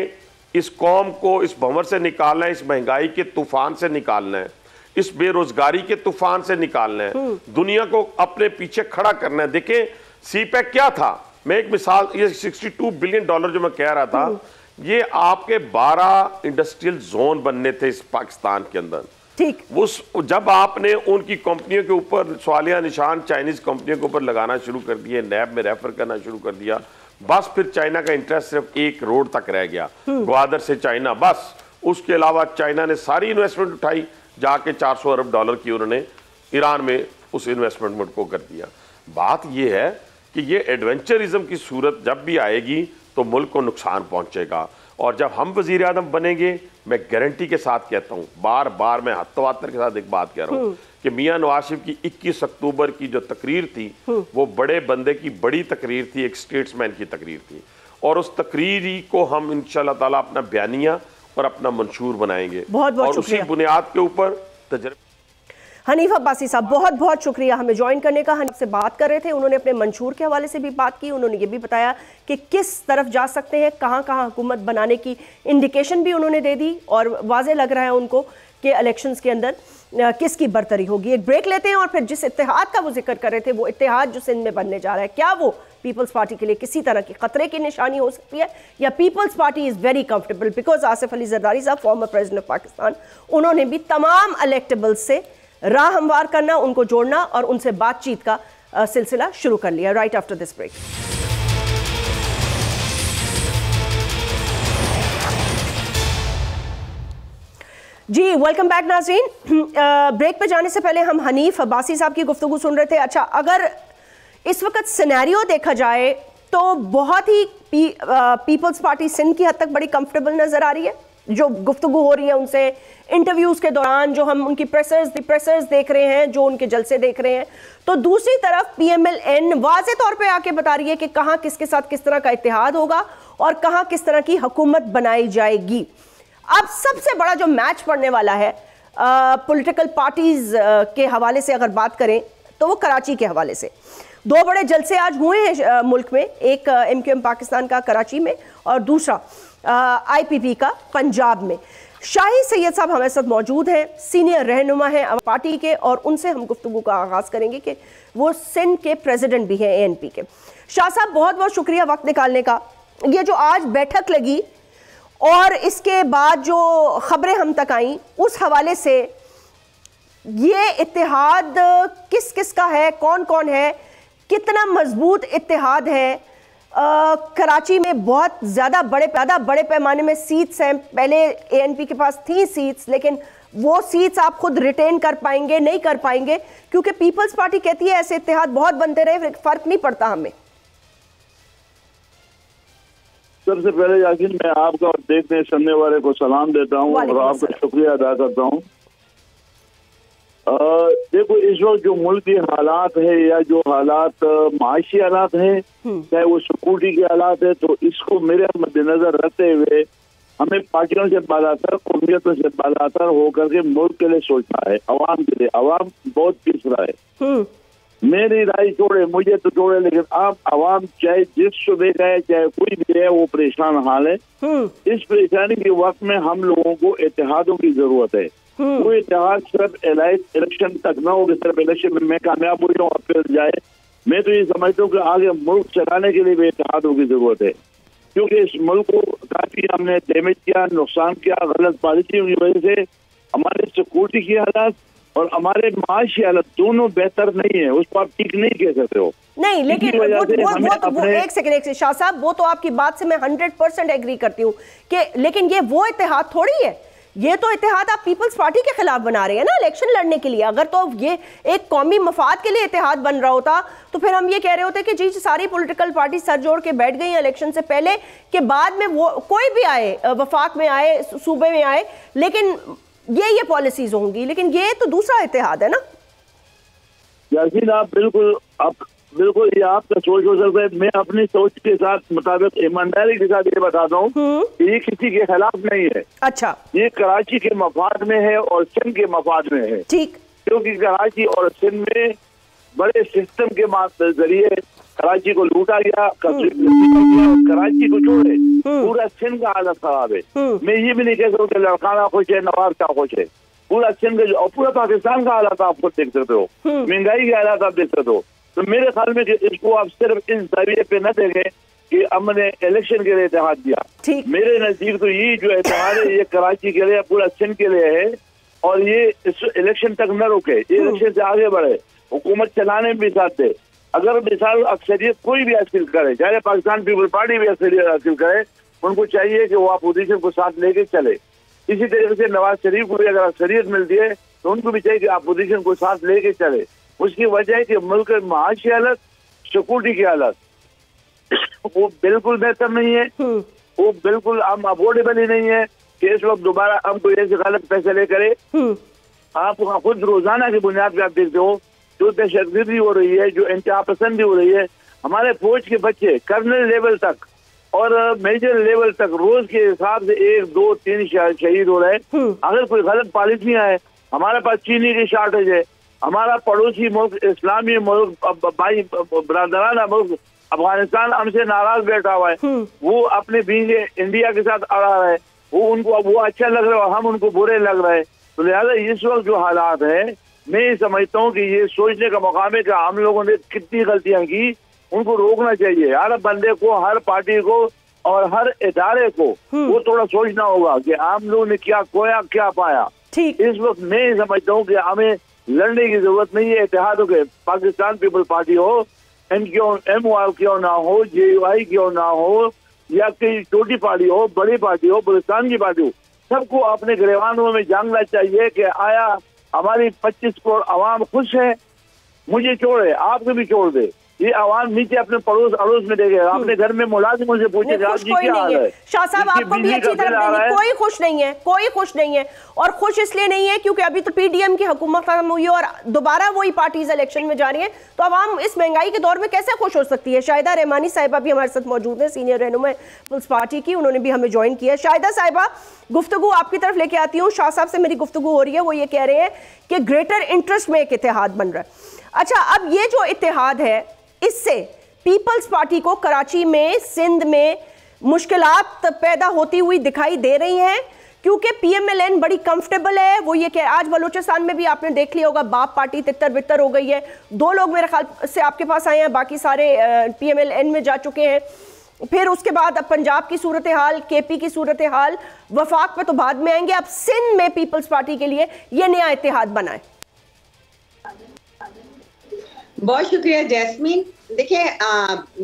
इस कौम को इस भंवर से निकालना है, इस महंगाई के तूफान से निकालना है, इस बेरोजगारी के तूफान से निकालना है, दुनिया को अपने पीछे खड़ा करना है। देखिए, CPEC क्या था, मैं एक मिसाल, ये $62 बिलियन जो मैं कह रहा था, ये आपके 12 इंडस्ट्रियल जोन बनने थे इस पाकिस्तान के अंदर। ठीक, उस जब आपने उनकी कंपनियों के ऊपर सवालिया निशान चाइनीज कंपनियों के ऊपर लगाना शुरू कर दिए, नैब में रेफर करना शुरू कर दिया, बस फिर चाइना का इंटरेस्ट सिर्फ एक रोड तक रह गया, ग्वादर से चाइना, बस। उसके अलावा चाइना ने सारी इन्वेस्टमेंट उठाई, जाके $400 अरब की उन्होंने ईरान में उस इन्वेस्टमेंट को कर दिया। बात यह है कि ये एडवेंचरिज्म की सूरत जब भी आएगी तो मुल्क को नुकसान पहुंचेगा, और जब हम वजीर आज़म बनेंगे, मैं गारंटी के साथ कहता हूं, बार बार मैं हत्तवातर के साथ एक बात कह रहा हूं कि मियां नवाज शरीफ की 21 अक्टूबर की जो तकरीर थी वो बड़े बंदे की बड़ी तकरीर थी, एक स्टेट्समैन की तकरीर थी, और उस तकरीर को हम इंशाल्लाह ताला अपना बयानिया और अपना मंशूर बनाएंगे, और उसी बुनियाद के ऊपर तजर्बे। हनीफ अब्बासी साहब, बहुत बहुत शुक्रिया हमें ज्वाइन करने का। हनीफ से बात कर रहे थे, उन्होंने अपने मंशूर के हवाले से भी बात की, उन्होंने ये भी बताया कि किस तरफ जा सकते हैं, कहाँ कहाँ हुकूमत बनाने की इंडिकेशन भी उन्होंने दे दी, और वाज़े लग रहा है उनको कि इलेक्शंस के अंदर किसकी बरतरी होगी। एक ब्रेक लेते हैं, और फिर जिस इत्तेहाद का वो जिक्र कर रहे थे, वो इत्तेहाद जो सिंध में बनने जा रहा है, क्या वो पीपल्स पार्टी के लिए किसी तरह की खतरे की निशानी हो सकती है, या Peoples Party is very comfortable because Asif Ali Zardari साहब, फॉर्मर प्रेसिडेंट ऑफ पाकिस्तान, उन्होंने भी तमाम इलेक्टेबल्स से राह हमवार करना, उनको जोड़ना और उनसे बातचीत का सिलसिला शुरू कर लिया। Right after this break. जी वेलकम बैक नाज़रीन। ब्रेक पे जाने से पहले हम हनीफ अब्बासी साहब की गुफ्तगू सुन रहे थे। अच्छा, अगर इस वक्त सिनेरियो देखा जाए तो बहुत ही पीपल्स पार्टी सिंध की हद तक बड़ी कंफर्टेबल नजर आ रही है, जो गुफ्तगू हो रही है उनसे, इंटरव्यूज़ के दौरान जो हम उनकी प्रेसर्स देख रहे हैं, जो उनके जलसे देख रहे हैं। तो दूसरी तरफ PMLN वाज़े तौर पे आके बता रही है कि कहाँ किसके साथ किस तरह का इत्तेहाद होगा और कहाँ किस तरह की हुकूमत बनाई जाएगी। अब सबसे बड़ा जो मैच पड़ने वाला है पॉलिटिकल पार्टीज़ के हवाले से अगर बात करें तो वो कराची के हवाले से, दो बड़े जलसे आज हुए हैं मुल्क में, एक MQM पाकिस्तान का कराची में और दूसरा IPP का पंजाब में। शाही सैयद साहब हमारे साथ मौजूद हैं, सीनियर रहनुमा हैं पार्टी के, और उनसे हम गुफ्तगू का आगाज़ करेंगे कि वो सिंध के प्रेसिडेंट भी हैं ANP के। शाह साहब बहुत बहुत शुक्रिया वक्त निकालने का। ये जो आज बैठक लगी और इसके बाद जो खबरें हम तक आई, उस हवाले से ये इत्तेहाद किस किस का है, कौन कौन है, कितना मजबूत इत्तेहाद है? कराची में बहुत ज़्यादा बड़े पैमाने में सीट्स हैं। पहले ANP के पास थी सीट्स, लेकिन वो सीट्स आप खुद रिटेन कर पाएंगे, नहीं कर पाएंगे, क्योंकि पीपल्स पार्टी कहती है ऐसे इत्तेहाद बहुत बनते रहे, फर्क नहीं पड़ता हमें। सबसे पहले यासीन मैं आपका और देखने सुनने वाले को सलाम देता हूँ और आपका शुक्रिया अदा करता हूँ। देखो, इस वक्त जो मुल्क के हालात है या जो हालात माशी हालात हैं, चाहे वो सिक्योरिटी के हालात है, तो इसको मेरे मद्देनजर रखते हुए हमें पार्टियों से बालातर, कौमियतों से बालातर होकर के मुल्क के लिए सोचना है, अवाम के लिए। अवाम बहुत पिछड़ा है। मेरी राय छोड़े, मुझे तो छोड़े, लेकिन आप अवाम चाहे जिस सूबे का है, चाहे कोई भी है, वो परेशान हाल है। इस परेशानी के वक्त में हम लोगों को इत्तेहादों की जरूरत है। वो इत्तेहाद सिर्फ इलेक्शन तक ना हो कि सिर्फ इलेक्शन में मैं कामयाब हो जाऊँ और फिर जाए। मैं तो ये समझता हूँ कि आगे मुल्क चलाने के लिए भी इत्तेहादों की जरूरत है, क्योंकि इस मुल्क को काफी हमने डैमेज किया, नुकसान किया गलत पॉलिसियों की वजह से। हमारे सिक्योरिटी की हालत और हमारे माशी हालत दोनों बेहतर नहीं है, उसको आप ठीक नहीं कह सकते हो। नहीं, लेकिन वो एक सेकंड शाह साहब, वो तो आपकी बात से मैं 100% एग्री करती हूँ कि, लेकिन ये वो इत्तेहाद थोड़ी है। ये तो इत्तेहाद आप पीपल्स पार्टी के खिलाफ बना रहे हैं ना इलेक्शन लड़ने के लिए। अगर तो ये एक कौमी मफाद के लिए इत्तेहाद बन रहा होता तो फिर हम ये कह रहे होते कि जी सारी पॉलिटिकल पार्टी सर जोड़ के बैठ गई इलेक्शन से पहले, के बाद में वो कोई भी आए, वफाक में आए, सूबे में आए, लेकिन ये पॉलिसीज होंगी। लेकिन ये तो दूसरा इत्तेहाद है ना यासीन। आप बिल्कुल ये आपका सोच हो सकता है। मैं अपनी सोच के साथ मुताबिक ईमानदारी के साथ ये बताता हूँ कि ये किसी के खिलाफ नहीं है। अच्छा, ये कराची के मफाद में है और सिंध के मफाद में है। ठीक, क्योंकि कराची और सिंध में बड़े सिस्टम के जरिए कराची को लूटा गया, कराची को छोड़े पूरा सिंध का हालत खराब है। मैं ये भी नहीं कह सकता कि लड़काना खुश है, नवाब शाह खुश है। पूरा सिंध का और पूरा पाकिस्तान का हालात आप खुद देख सकते हो, महंगाई के हालात आप देख सकते हो। तो मेरे ख्याल में कि इसको आप सिर्फ इस जरिए पे न देखें कि हमने इलेक्शन के लिए इत्तेहाद दिया। मेरे नजदीक तो ये जो इत्तेहाद है ये कराची के लिए, पूरा सिंध के लिए है, और ये इस इलेक्शन तक न रुके, ये इलेक्शन से आगे बढ़े, हुकूमत चलाने में भी साथ दे। अगर मिसाल अक्सरियत कोई भी हासिल करे, चाहे पाकिस्तान पीपल पार्टी भी अक्सरियत हासिल करे, उनको चाहिए कि वो अपोजिशन को साथ लेके चले। इसी तरीके से नवाज शरीफ को भी अगर अक्सरियत मिलती है तो उनको भी चाहिए कि अपोजिशन को साथ लेके चले। उसकी वजह है कि मुल्क में माशी हालत, सिक्योरिटी की हालत वो बिल्कुल बेहतर नहीं है, वो बिल्कुल हम अफोर्डेबल ही नहीं है कि इस वक्त दोबारा हम कोई ऐसे गलत फैसले करे। आप खुद रोजाना की बुनियाद पे आप देखते हो जो दहशतगर्दी हो रही है, जो इंतहा पसंदी हो रही है। हमारे फौज के बच्चे कर्नल लेवल तक और मेजर लेवल तक रोज के हिसाब से 1, 2, 3 शहीद हो रहे हैं। अगर कोई गलत पॉलिसियां है, हमारे पास चीनी की शॉर्टेज है, हमारा पड़ोसी मुल्क, इस्लामी मुल्क, भाई बरादराना मुल्क अफगानिस्तान हमसे नाराज बैठा हुआ है, वो अपने बीजे इंडिया के साथ अड़ा रहा है, वो उनको वो अच्छा लग रहा है और हम उनको बुरे लग रहे हैं। तो लिहाजा इस वक्त जो हालात है, मैं ये समझता हूँ कि ये सोचने का मौका है कि हम लोगों ने कितनी गलतियां की, उनको रोकना चाहिए। हर बंदे को, हर पार्टी को और हर इदारे को वो थोड़ा सोचना होगा कि हम लोगों ने क्या खोया, क्या पाया। इस वक्त मैं ये समझता हूँ कि हमें लड़ने की जरूरत नहीं है। इत्तेहादों के पाकिस्तान पीपल पार्टी हो, MOR क्यों ना हो, JUI क्यों ना हो, या कोई छोटी पार्टी हो, बड़ी पार्टी हो, बलूचिस्तान की पार्टी हो, सबको अपने गिरवानों में जानना चाहिए कि आया हमारी 25 करोड़ आवाम खुश है। मुझे छोड़े, आपको भी छोड़ दे, ये आवाम नीचे अपने पड़ोस अड़ोस में देखेगा, अपने घर में मुलाजिमों से पूछेगा जी क्या हाल है। शाह साहब आपको भी अच्छी तरह कोई खुश नहीं है, कोई खुश नहीं है, और खुश इसलिए नहीं है क्योंकि अभी तो PDM की हुकूमत खत्म हुई है और दोबारा वही पार्टीज इलेक्शन में जा रही है। तो आवाम इस महंगाई के दौर में कैसे खुश हो सकती है? शाहिदा रहमानी साहिबा भी हमारे साथ मौजूद है, सीनियर रहनुमा पीपल्स पार्टी की, उन्होंने भी हमें ज्वाइन किया। शाहिदा साहिबा, गुफ्तगू आपकी तरफ लेके आती हूँ। शाह साहब से मेरी गुफ्तगू हो रही है, वो ये कह रहे हैं कि ग्रेटर इंटरेस्ट में एक इत्तेहाद बन रहा है। अच्छा, अब ये जो इत्तेहाद है इससे पीपल्स पार्टी को कराची में, सिंध में मुश्किलात पैदा होती हुई दिखाई दे रही हैं, क्योंकि PMLN बड़ी कंफर्टेबल है। वो ये कह, आज बलूचिस्तान में भी आपने देख लिया होगा, बाप पार्टी तितर बितर हो गई है। 2 लोग मेरे ख्याल से आपके पास आए हैं, बाकी सारे PMLN में जा चुके हैं। फिर उसके बाद अब पंजाब की सूरत हाल, KP की सूरत हाल, वफाक पे तो बाद में आएंगे। अब सिंध में पीपल्स पार्टी के लिए ये नया इत्तेहाद बना है। बहुत शुक्रिया जैस्मीन। देखिए,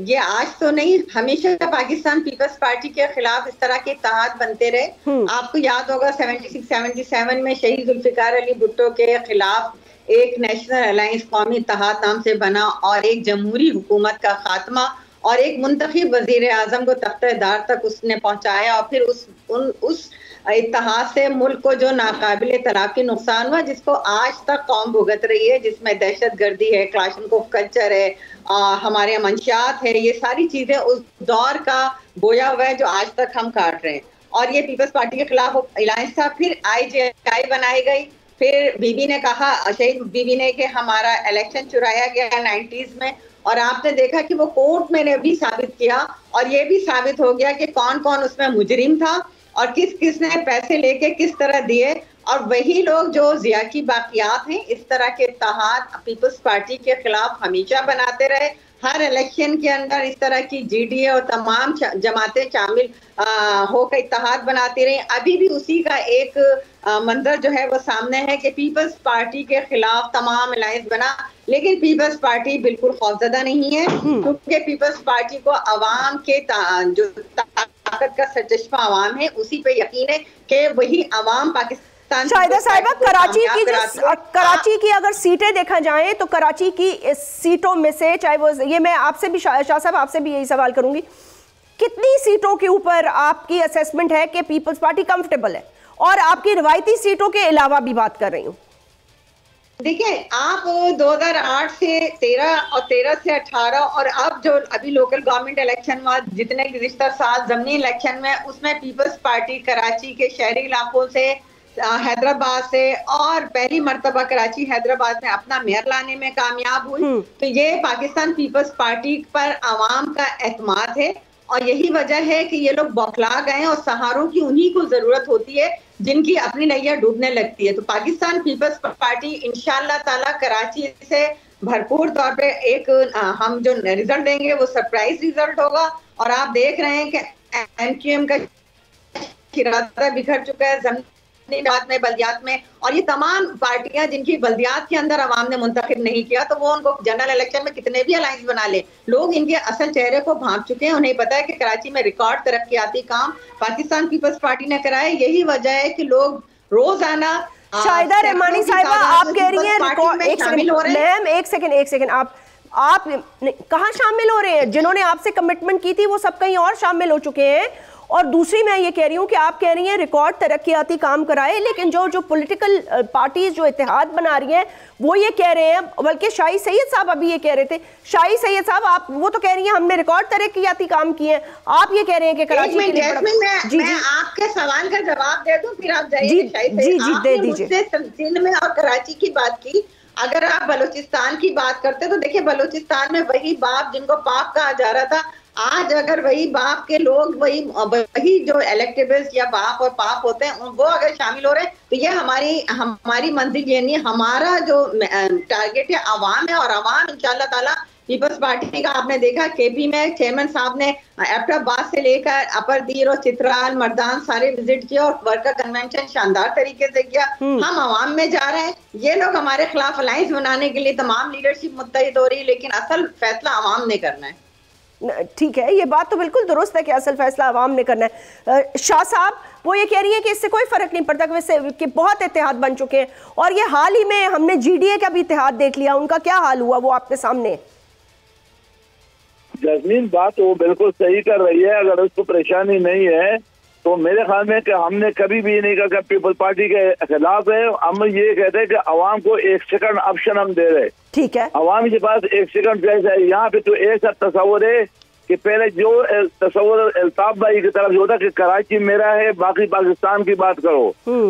ये आज तो नहीं, हमेशा पाकिस्तान पीपल्स पार्टी के खिलाफ इस तरह के इत्तेहाद बनते रहे। आपको याद होगा 76-77 में शहीद जुल्फिकार अली भुट्टो के खिलाफ एक नेशनल अलायंस कौमी इत्तेहाद नाम से बना और एक जमहूरी हुकूमत का खात्मा और एक मुंतखब वजीर आजम को तख्तेदार तक उसने पहुंचाया। और फिर उस इत्तेहाद से मुल्क को जो नाकाबिले तलाफी नुकसान हुआ, जिसको आज तक कौम भुगत रही है, जिसमें दहशत गर्दी है, क्लाशनकोफ कल्चर है, हमारे मंशियात है, ये सारी चीजें उस दौर का बोया हुआ है जो आज तक हम काट रहे हैं। और ये पीपल्स पार्टी के खिलाफ अलायंस था। फिर IJI बनाई गई। फिर बीबी ने कहा, शहीद बीबी ने, कि हमारा इलेक्शन चुराया गया 90s में। और आपने देखा कि वो कोर्ट में भी साबित किया और ये भी साबित हो गया कि कौन कौन उसमें मुजरिम था और किस किस ने पैसे लेके किस तरह दिए। और वही लोग जो जिया की बाकियात हैं, इस तरह के इत्तेहाद पीपल्स पार्टी के खिलाफ हमेशा बनाते रहे। हर इलेक्शन के अंदर इस तरह की GDA और तमाम जमातें शामिल होकर इत्तेहाद बनाती रही। अभी भी उसी का एक मंजर जो है वो सामने है कि पीपल्स पार्टी के खिलाफ तमाम अलायंस बना, लेकिन पीपल्स पार्टी बिल्कुल खौफजदा नहीं है, क्योंकि पीपल्स पार्टी को अवाम के जो ताकत का सरचश्मा अवाम है, उसी पे यकीन है कि वही अवाम पाकिस्तान। शाहिदा साहिबा, कराची की अगर सीटें देखा जाए तो कराची की सीटों में से, चाहे वो, ये मैं आपसे भी शाह साहब आपसे भी यही सवाल करूंगी, कितनी सीटों के ऊपर आपकी असेसमेंट है कि पीपल्स पार्टी कंफर्टेबल है? और आपकी रिवायती सीटों के अलावा भी बात कर रही हूँ। देखिए, आप 2008 से 13 और 13 से 18 और अब जो अभी लोकल गवर्नमेंट इलेक्शन हुआ, जितने गुज़िश्ता साल ज़मीनी इलेक्शन में, उसमें पीपल्स पार्टी कराची के शहरी इलाकों से, हैदराबाद से, और पहली मर्तबा कराची हैदराबाद में अपना मेयर लाने में कामयाब हुई। तो ये पाकिस्तान पीपल्स पार्टी पर आवाम का एतमाद है और यही वजह है कि ये लोग बौखला गए और सहारों की उन्हीं को जरूरत होती है जिनकी अपनी नैया डूबने लगती है। तो पाकिस्तान पीपल्स पार्टी इंशाअल्लाह ताला कराची से भरपूर तौर पे एक हम जो रिजल्ट देंगे वो सरप्राइज रिजल्ट होगा। और आप देख रहे हैं कि MQM का इरादा बिखर चुका है जमीनी बात में, बल्दियात में, और ये तमाम पार्टियां जिनकी बल्दियात के अंदर अवाम ने मुंतखब नहीं किया, तो वो उनको जनरल इलेक्शन में कितने भी अलायंस बना ले, लोग इनके असल चेहरे को भांप चुके हैं। उन्हें पता है कि कराची में रिकॉर्ड तरक्याती काम पाकिस्तान पीपल्स पार्टी ने कराया। यही वजह है कि लोग रोजाना। शाहिदा रहमानी साहिबा, आप कह रही हैं मैम, एक सेकंड, आप कहाँ शामिल हो रहे हैं? जिन्होंने आपसे कमिटमेंट की थी वो सब कहीं और शामिल हो चुके हैं। और दूसरी मैं ये कह रही हूँ कि आप कह रही हैं रिकॉर्ड तरक्याती काम कराए, लेकिन जो पॉलिटिकल पार्टीज जो इत्तेहाद बना रही हैं वो ये कह रहे हैं, बल्कि शाही सैयद साहब अभी ये कह रहे थे, शाही सैयद साहब आप वो तो कह रही हैं हमने रिकॉर्ड तरक्याती काम किए हैं, आप ये कह रहे हैं कि कराची के लिए। मैं आपके सवाल का जवाब दे दूं, फिर आप जाइए। जी दे दीजिए। सिंध में और कराची की बात की, अगर आप बलूचिस्तान की बात करते तो देखिए बलूचिस्तान में वही बाप जिनको पाप कहा जा रहा था, आज अगर वही बाप के लोग वही जो इलेक्टेबल्स या बाप और पाप होते हैं वो अगर शामिल हो रहे हैं, तो ये हमारी मंजिल ये नहीं, हमारा जो टारगेट है अवाम है। और अवाम इंशाअल्लाह ताला पीपल्स पार्टी का आपने देखा KP में चेयरमैन साहब ने एबटाबाद से लेकर अपर दीर और चित्राल मर्दान सारे विजिट किया और वर्कर कन्वेंशन शानदार तरीके से किया। हम अवाम में जा रहे हैं, ये लोग हमारे खिलाफ अलायंस बनाने के लिए तमाम लीडरशिप मुत्तहिद हो रही है, लेकिन असल फैसला अवाम ने करना है। ठीक है, ये बात तो बिल्कुल दुरुस्त है कि असल फैसला अवाम ने करना है। शाह साहब वो ये कह रही है कि इससे कोई फर्क नहीं पड़ता, वैसे कि बहुत इत्तेहाद बन चुके हैं और ये हाल ही में हमने GDA का भी इत्तेहाद देख लिया, उनका क्या हाल हुआ वो आपके सामने। जस्मीन बात वो बिल्कुल सही कर रही है, अगर उसको परेशानी नहीं है तो मेरे ख्याल में कि हमने कभी भी नहीं कहा कि पीपल पार्टी के खिलाफ है। हम ये कहते हैं कि अवाम को एक सेकंड ऑप्शन हम दे रहे। ठीक है, अवाम के पास एक सेकंड प्लेस है। यहाँ पे तो ऐसा तस्वर है कि पहले जो तस्वर अल्ताफ भाई की तरफ होता कि कराची मेरा है बाकी पाकिस्तान की बात करो,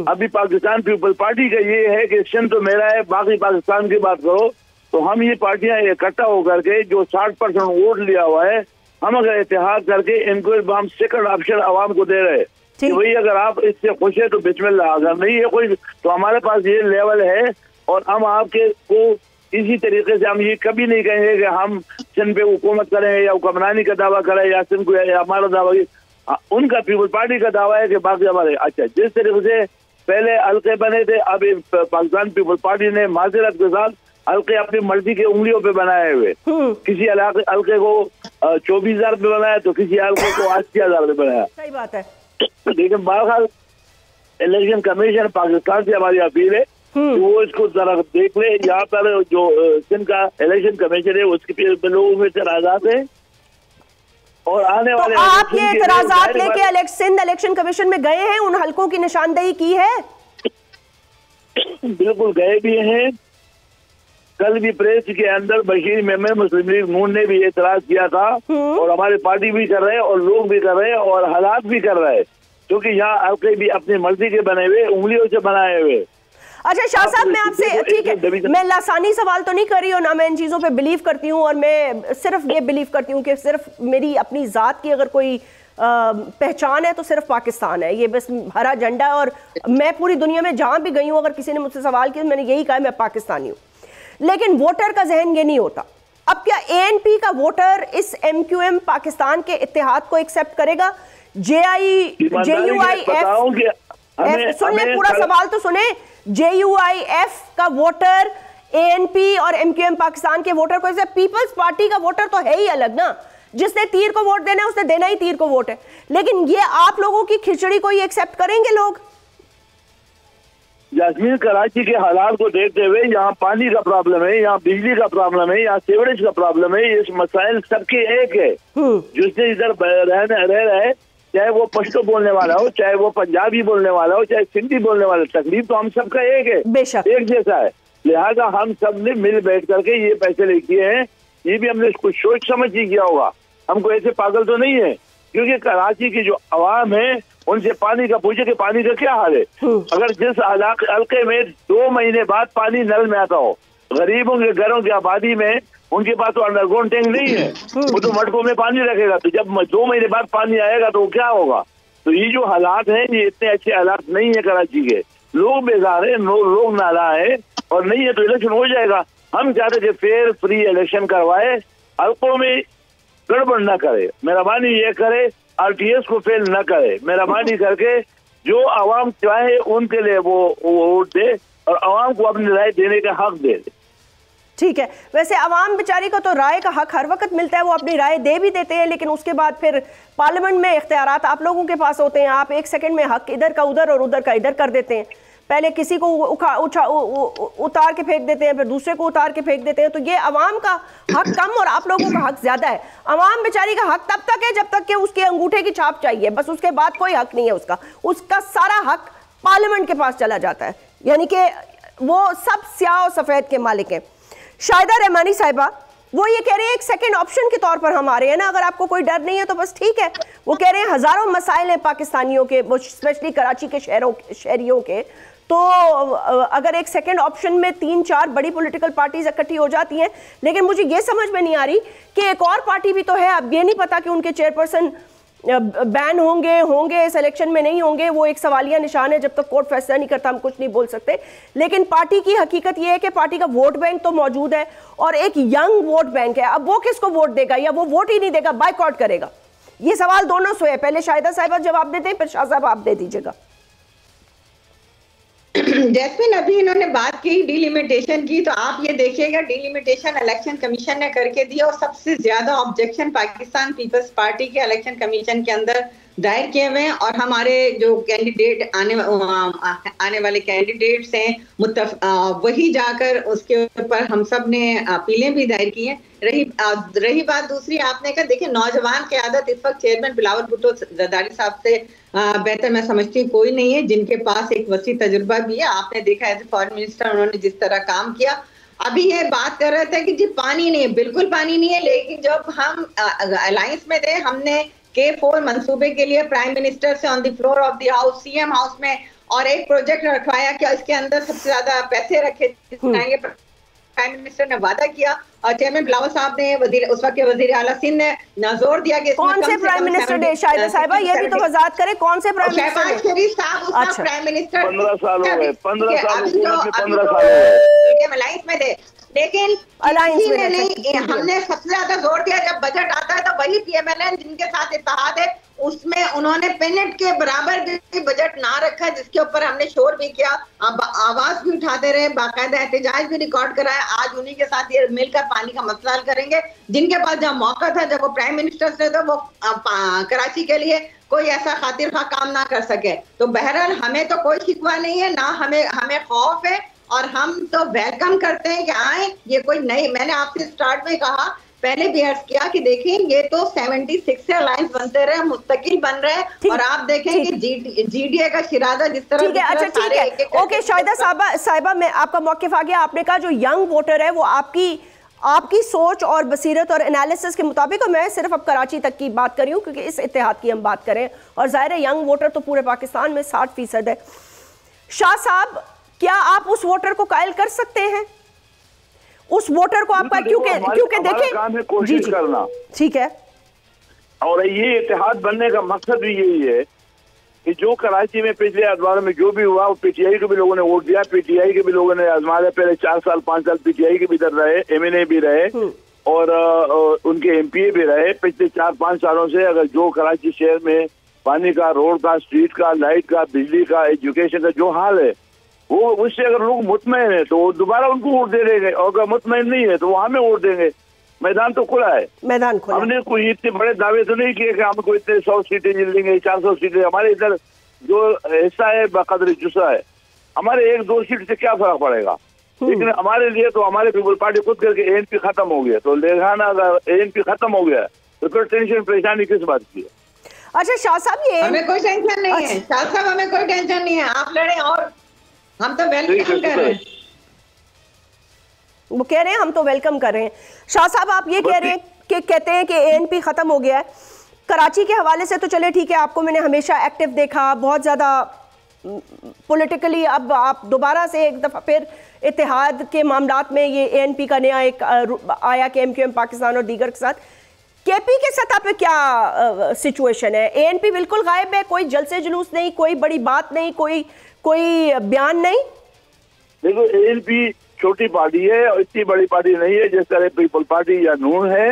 अभी पाकिस्तान पीपल पार्टी का ये है कि सिंध तो मेरा है बाकी पाकिस्तान की बात करो। तो हम ये पार्टियां इकट्ठा होकर के जो 60% वोट लिया हुआ है, हम अगर इत्तेहाद करके इनको हम सेकंड ऑप्शन आवाम को दे रहे हैं कि भाई अगर आप इससे खुश है तो बिस्मिल्लाह, अगर नहीं है कोई तो हमारे पास ये लेवल है और हम आपके को इसी तरीके से हम ये कभी नहीं कहेंगे कि हम सिंध पे हुकूमत करें या हुक्मरानी का दावा करें या सिंध को या हमारा दावा। उनका पीपल पार्टी का दावा है कि बाकी हमारे। अच्छा, जिस तरीके से पहले हल्के बने थे, अब पाकिस्तान पीपल पार्टी ने माजरत के साथ हल्के अपनी मर्जी के उंगलियों पे बनाए हुए, किसी हल्के को 24,000 पे बनाया तो किसी हल्के को 80,000 पे बनाया। सही बात है। लेकिन बहरहाल इलेक्शन कमीशन पाकिस्तान से हमारी अपील है कि वो इसको जरा देख ले। यहाँ पर जो सिंध का इलेक्शन कमीशन है उसके लोगों में इतराजात है और आने वाले आप ये इतराजात लेके सिंध इलेक्शन कमीशन में गए हैं, उन हल्कों की निशानदेही की है? बिल्कुल गए भी हैं। कल भी प्रेस के अंदर बशीर मेमन मुस्लिम लीग नून ने भी एतराज किया था और हमारी पार्टी भी कर रहे हैं और लोग भी कर रहे हैं और हालात भी कर रहे हैं, क्योंकि यहाँ हल्के भी अपनी मर्जी के बने हुए, उंगलियों से बनाए हुए। अच्छा शाह साहब, मैं आपसे, ठीक है, मैं लासानी सवाल तो नहीं कर रही हूँ, ना मैं इन चीज़ों पे बिलीव करती हूँ, और मैं सिर्फ ये बिलीव करती हूँ कि सिर्फ मेरी अपनी ज़ात की अगर कोई पहचान है तो सिर्फ पाकिस्तान है, ये बस हरा झंडा। और मैं पूरी दुनिया में जहाँ भी गई हूँ, अगर किसी ने मुझसे सवाल किया मैंने यही कहा मैं पाकिस्तानी हूँ। लेकिन वोटर का जहन ये नहीं होता। अब क्या ANP का वोटर इस MQM पाकिस्तान के इत्तेहाद को एक्सेप्ट करेगा? JUIF, सुन ले पूरा सवाल तो सुने। JUIF का वोटर ANP और MQM पाकिस्तान के वोटर को, पीपल्स पार्टी का वोटर तो है ही अलग ना, जिसने तीर को वोट देना है उसने देना ही तीर को वोट है। लेकिन ये आप लोगों की खिचड़ी को ये एक्सेप्ट करेंगे लोग? जास्मीन, कराची के हालात को देखते हुए यहाँ पानी का प्रॉब्लम है, यहाँ बिजली का प्रॉब्लम है, यहाँ सीवरेज का प्रॉब्लम है, इस मसाइल सबके एक है। जिसने इधर रह रहा है, चाहे वो पश्तो बोलने वाला हो, चाहे वो पंजाबी बोलने वाला हो, चाहे सिंधी बोलने वाला, तकलीफ तो हम सबका एक है, बेशक एक जैसा है। लिहाजा हम सब ने मिल बैठ करके ये फैसले किए हैं। ये भी हमने कुछ सोच समझ ही किया होगा, हमको ऐसे पागल तो नहीं है। क्योंकि कराची की जो आवाम है उनसे पानी का पूछे कि पानी का क्या हाल है। अगर जिस हल्के में 2 महीने बाद पानी नल में आता हो, गरीबों के घरों की आबादी में उनके पास तो अंडरग्राउंड टैंक नहीं है, वो तो मटकों में पानी रखेगा, तो जब 2 महीने बाद पानी आएगा तो क्या होगा। तो ये जो हालात हैं ये इतने अच्छे हालात नहीं है कराची के। लोग बेजार है, लोग नाला है, और नहीं है तो इलेक्शन हो जाएगा। हम चाहते कि फेयर फ्री इलेक्शन करवाए, हल्कों में गड़बड़ न करे, मेहरबानी ये करे, RTS को फेल न करे, मेहरबानी करके जो आवाम चाहे उनके लिए वो वोट दे और आवाम को अपनी राय देने का हक दे। ठीक है, वैसे आवाम बेचारी को तो राय का हक हर वक्त मिलता है, वो अपनी राय दे भी देते हैं, लेकिन उसके बाद फिर पार्लियामेंट में इख्तियारात आप लोगों के पास होते हैं। आप 1 सेकंड में हक इधर का उधर और उधर का इधर कर देते हैं। पहले किसी को उतार के फेंक देते हैं, फिर दूसरे को उतार के फेंक देते हैं। तो ये अवाम का हक कम और आप लोगों का हक ज्यादा है। अवाम बेचारी का हक तब तक है जब तक कि उसके अंगूठे की छाप चाहिए, बस उसके बाद कोई हक नहीं है उसका सारा हक पार्लियामेंट के पास चला जाता है, यानी कि वो सब स्याह और सफेद के मालिक हैं। शाहिदा रहमानी साहिबा वो ये कह रहे हैं एक सेकंड ऑप्शन के तौर पर हम आ रहे हैं ना, अगर आपको कोई डर नहीं है तो बस ठीक है। वो कह रहे हैं हजारों मसाइल हैं पाकिस्तानियों के, वो स्पेशली कराची के शहरियों के, तो अगर एक सेकंड ऑप्शन में 3-4 बड़ी पॉलिटिकल पार्टीज इकट्ठी हो जाती हैं, लेकिन मुझे ये समझ में नहीं आ रही कि एक और पार्टी भी तो है, अब ये नहीं पता कि उनके चेयरपर्सन बैन होंगे इस इलेक्शन में, नहीं होंगे, वो एक सवालिया निशान है, जब तक कोर्ट फैसला नहीं करता हम कुछ नहीं बोल सकते। लेकिन पार्टी की हकीकत ये है कि पार्टी का वोट बैंक तो मौजूद है और एक यंग वोट बैंक है। अब वो किसको वोट देगा, या वो वोट ही नहीं देगा, बाइकआउट करेगा? ये सवाल दोनों से है। पहले शाहिदा साहिबा जवाब देते हैं, फिर शाह साहब आप दे दीजिएगा। जैस्मिन, अभी इन्होंने बात की डिलिमिटेशन की, तो आप ये देखिएगा डिलिमिटेशन इलेक्शन कमीशन ने करके दिया और सबसे ज्यादा ऑब्जेक्शन पाकिस्तान पीपल्स पार्टी के इलेक्शन कमीशन के अंदर दायर किए हुए हैं। और हमारे जो कैंडिडेट आने वाले कैंडिडेट्स हैं वही जाकर उसके ऊपर हम सब ने अपीलें भी दायर की हैं। रही बात दूसरी, आपने कहा देखिए नौजवान की आदत इस वक्त चेयरमैन बिलावल भुट्टो जरदारी साहब से बेहतर मैं समझती हूँ कोई नहीं है, जिनके पास एक वसी तजुर्बा भी है। आपने देखा एज ए फॉरेन मिनिस्टर उन्होंने जिस तरह काम किया। अभी ये बात कर रहे थे कि जी पानी नहीं है, बिल्कुल पानी नहीं है, लेकिन जब हम अलायंस में थे हमने K4 मंसूबे के लिए प्राइम मिनिस्टर से on the floor of the house CM house में और एक प्रोजेक्ट रखवाया कि इसके अंदर सबसे ज्यादा पैसे रखे प्राइम मिनिस्टर ने वादा किया और चेयरमैन बिलावल साहब ने उस वक्त के वजीर आला सिंध ने जोर दिया कि कौन से प्राइम मिनिस्टर ने, शाहिदा साहिबा ये भी तो वजाहत करें, कौन से प्राइम मिनिस्टर शहबाज शरीफ साहब उस प्राइम मिनिस्टर 15 साल हो गए, 15 साल अलायंस में थे, लेकिन हमने सबसे ज्यादा जोर दिया जब बजट आता है तो वही पीएमएलएन जिनके साथ इत्तेहाद है उसमें उन्होंने पेनेट के बराबर भी बजट ना रखा, जिसके ऊपर हमने शोर भी किया, आवाज भी उठाते रहे, बाकायदा एहतजाज भी रिकॉर्ड कराया। आज उन्हीं के साथ ये मिलकर पानी का मसला हल करेंगे, जिनके पास जब मौका था, जब वो प्राइम मिनिस्टर थे, तो वो कराची के लिए कोई ऐसा खातिर खा काम ना कर सके। तो बहरहाल हमें तो कोई शिकवा नहीं है, ना हमें खौफ है, और हम तो वेलकम करते हैं कि आए। ये कोई नई, मैंने आपसे स्टार्ट में कहा, पहले भी अर्ज किया कि देखें ये तो 76 से अलायंस बनते रहे, मुस्तकिल बन रहे हैं, और आप देखें कि जीडीए का शिरादा जिस तरह। ठीक है, अच्छा ठीक है, ओके शाहिदा साहिबा मैं आपका मौक़िफ़ आ गया। आपने कहा जो यंग वोटर है वो आपकी सोच और बसीरत और एनालिसिस के मुताबिक, और मैं सिर्फ अब कराची तक की बात कर रही हूँ क्योंकि इस इत्तेहाद की हम बात करें, और ज़ाहिर है यंग वोटर तो पूरे पाकिस्तान में 60% है। शाह साहब, क्या आप उस वोटर को कायल कर सकते हैं? उस वोटर को आपका, क्योंकि देखें काम है कोशिश करना, ठीक है, और ये इत्तेहाद बनने का मकसद भी यही है कि जो कराची में पिछले अदवारों में जो भी हुआ, वो पीटीआई के भी लोगों ने वोट दिया, पीटीआई के भी लोगों ने आजमाया, पहले 4 साल 5 साल पीटीआई के भी इधर रहे, एमएनए भी रहे और उनके एमपीए भी रहे। पिछले 4-5 सालों से अगर जो कराची शहर में पानी का, रोड का, स्ट्रीट का, लाइट का, बिजली का, एजुकेशन का जो हाल है, वो उससे अगर लोग मुतमईन है तो दोबारा उनको वोट दे देंगे, और अगर मुतमईन नहीं है तो वहां में वोट देंगे। मैदान तो खुला है, मैदान खुला। हमने कोई इतने बड़े दावे तो नहीं किए कि हमको इतने 100 सीटें मिल देंगे, 400 सीटें। हमारे इधर जो हिस्सा है बकदर जुस्सा है, हमारे 1-2 सीट से क्या फर्क पड़ेगा। लेकिन हमारे लिए तो हमारे पीपल पार्टी खुद करके एएनपी खत्म हो गया, तो लेगाना अगर एएनपी खत्म हो गया तो फिर टेंशन परेशानी किस बात की है। अच्छा शाह साहब, ये हमें कोई टेंशन नहीं है, शाह साहब हमें कोई टेंशन नहीं है, आप लड़े और हम तो वेलकम कर रहे हैं। वो कह रहे हैं हम तो वेलकम कर रहे हैं। शाह साहब, आप ये कह रहे हैं कि कहते हैं कि एएनपी खत्म हो गया है। कराची के हवाले से तो चले ठीक है, आपको मैंने हमेशा एक्टिव देखा, बहुत ज़्यादा पॉलिटिकली, अब आप दोबारा से एक दफ़ा फिर इत्तेहाद के मामलात में ये एएनपी का नया एक आया कि एमक्यूएम पाकिस्तान और दीगर के साथ। केपी के सतह पे क्या सिचुएशन है? एएनपी बिल्कुल गायब है, कोई जलसे जुलूस नहीं, कोई बड़ी बात नहीं, कोई बयान नहीं। देखो एएनपी छोटी पार्टी है और इतनी बड़ी पार्टी नहीं है जिस तरह पीपल पार्टी या नून है।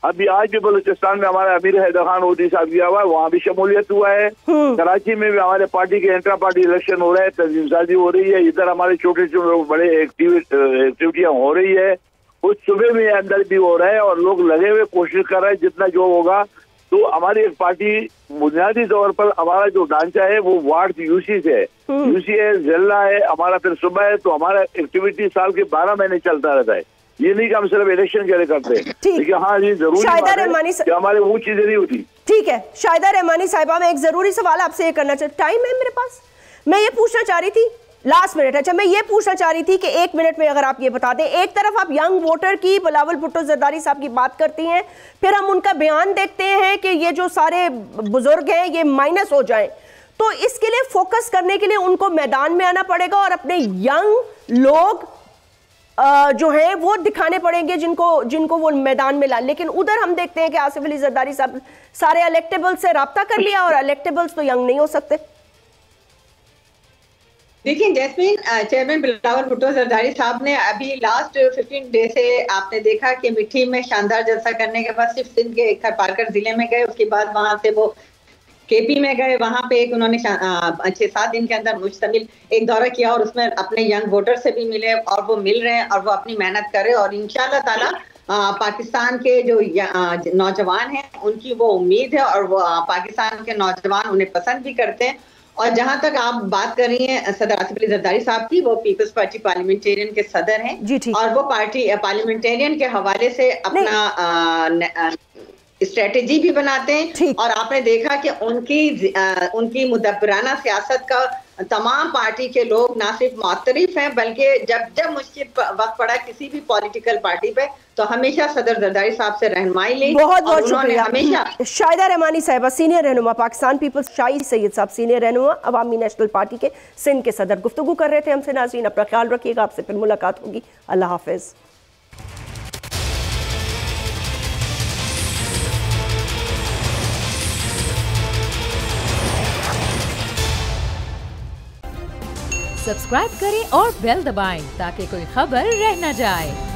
अभी आज भी बलूचिस्तान में हमारा अमीर हैदर खान ओदी साहब गया हुआ है, वहाँ भी शमूलियत हुआ है। कराची में भी हमारे पार्टी के इंट्रा पार्टी इलेक्शन हो रहे हैं, तंजीमसाजी हो रही है, इधर हमारे छोटे छोटे बड़े एक्टिविटियाँ हो रही है, उस सुबह में अंदर भी हो रहा है, और लोग लगे हुए कोशिश कर रहे हैं जितना जो होगा। तो हमारी एक पार्टी बुनियादी तौर पर हमारा जो ढांचा है वो वार्ड यूसी से है, यूसी है, जिला है हमारा, फिर सुबह है, तो हमारा एक्टिविटी साल के 12 महीने चलता रहता है। ये नहीं कि हम सिर्फ इलेक्शन के लिए करते हैं, लेकिन हाँ ये जरूरी है कि हमारे वो चीजें नहीं होती। ठीक है शाहिदा रहमानी साहिबा, मैं एक जरूरी सवाल आपसे ये करना चाहती, टाइम है मेरे पास, मैं ये पूछना चाह रही थी, लास्ट मिनट। अच्छा, मैं ये पूछना चाह रही थी कि 1 मिनट में अगर आप ये बता दें, एक तरफ आप यंग वोटर की, बिलावल भुट्टो जरदारी साहब की बात करती हैं, फिर हम उनका बयान देखते हैं कि ये जो सारे बुजुर्ग हैं ये माइनस हो जाएं, तो इसके लिए फोकस करने के लिए उनको मैदान में आना पड़ेगा और अपने यंग लोग जो हैं वो दिखाने पड़ेंगे जिनको वो मैदान में ला। लेकिन उधर हम देखते हैं कि आसिफ अली जरदारी साहब सारे इलेक्टेबल्स से रब्ता कर लिया, और इलेक्टेबल्स तो यंग नहीं हो सकते। देखिए जैस्मीन, चेयरमैन बिलावल भुट्टो जरदारी साहब ने अभी लास्ट 15 डे से आपने देखा कि मिठी में शानदार जलसा करने के बाद सिर्फ सिंध के खरपारकर जिले में गए, उसके बाद वहां से वो केपी में गए, वहां पे एक उन्होंने 6-7 दिन के अंदर मुश्तमिल एक दौरा किया, और उसमें अपने यंग वोटर से भी मिले, और वो मिल रहे हैं और वो अपनी मेहनत कर रहे हैं, और इंशाल्लाह ताला पाकिस्तान के जो नौजवान हैं उनकी वो उम्मीद है, और वो पाकिस्तान के नौजवान उन्हें पसंद भी करते हैं। और जहां तक आप बात कर रही हैं सदर आसिफ अली जरदारी साहब की, वो पीपल्स पार्टी पार्लियामेंटेरियन के सदर हैं, और वो पार्टी पार्लियामेंटेरियन के हवाले से अपना स्ट्रेटेजी भी बनाते हैं, और आपने देखा कि उनकी मुदब्बराना सियासत का तमाम पार्टी के लोग ना सिर्फ मुअत्तरिफ हैं बल्कि जब जब मुश्किल वक्त पड़ा किसी भी पॉलिटिकल पार्टी पे तो हमेशा सदर जरदारी साहब से रहनुमाई ली। बहुत बहुत शुक्रिया हमेशा। शाहिदा रहमानी साहिबा, सीनियर रहनुमा पाकिस्तान पीपल्स, शाहिद सैयद साहब सीनियर रहनुमा अवामी नेशनल पार्टी के सिंध के सदर, गुफ्तगू कर रहे थे हमसे। नाज़रीन अपना ख्याल रखिएगा, आपसे फिर मुलाकात होगी। अल्लाह हाफिज। सब्सक्राइब करें और बेल दबाएं ताकि कोई खबर रह न जाए।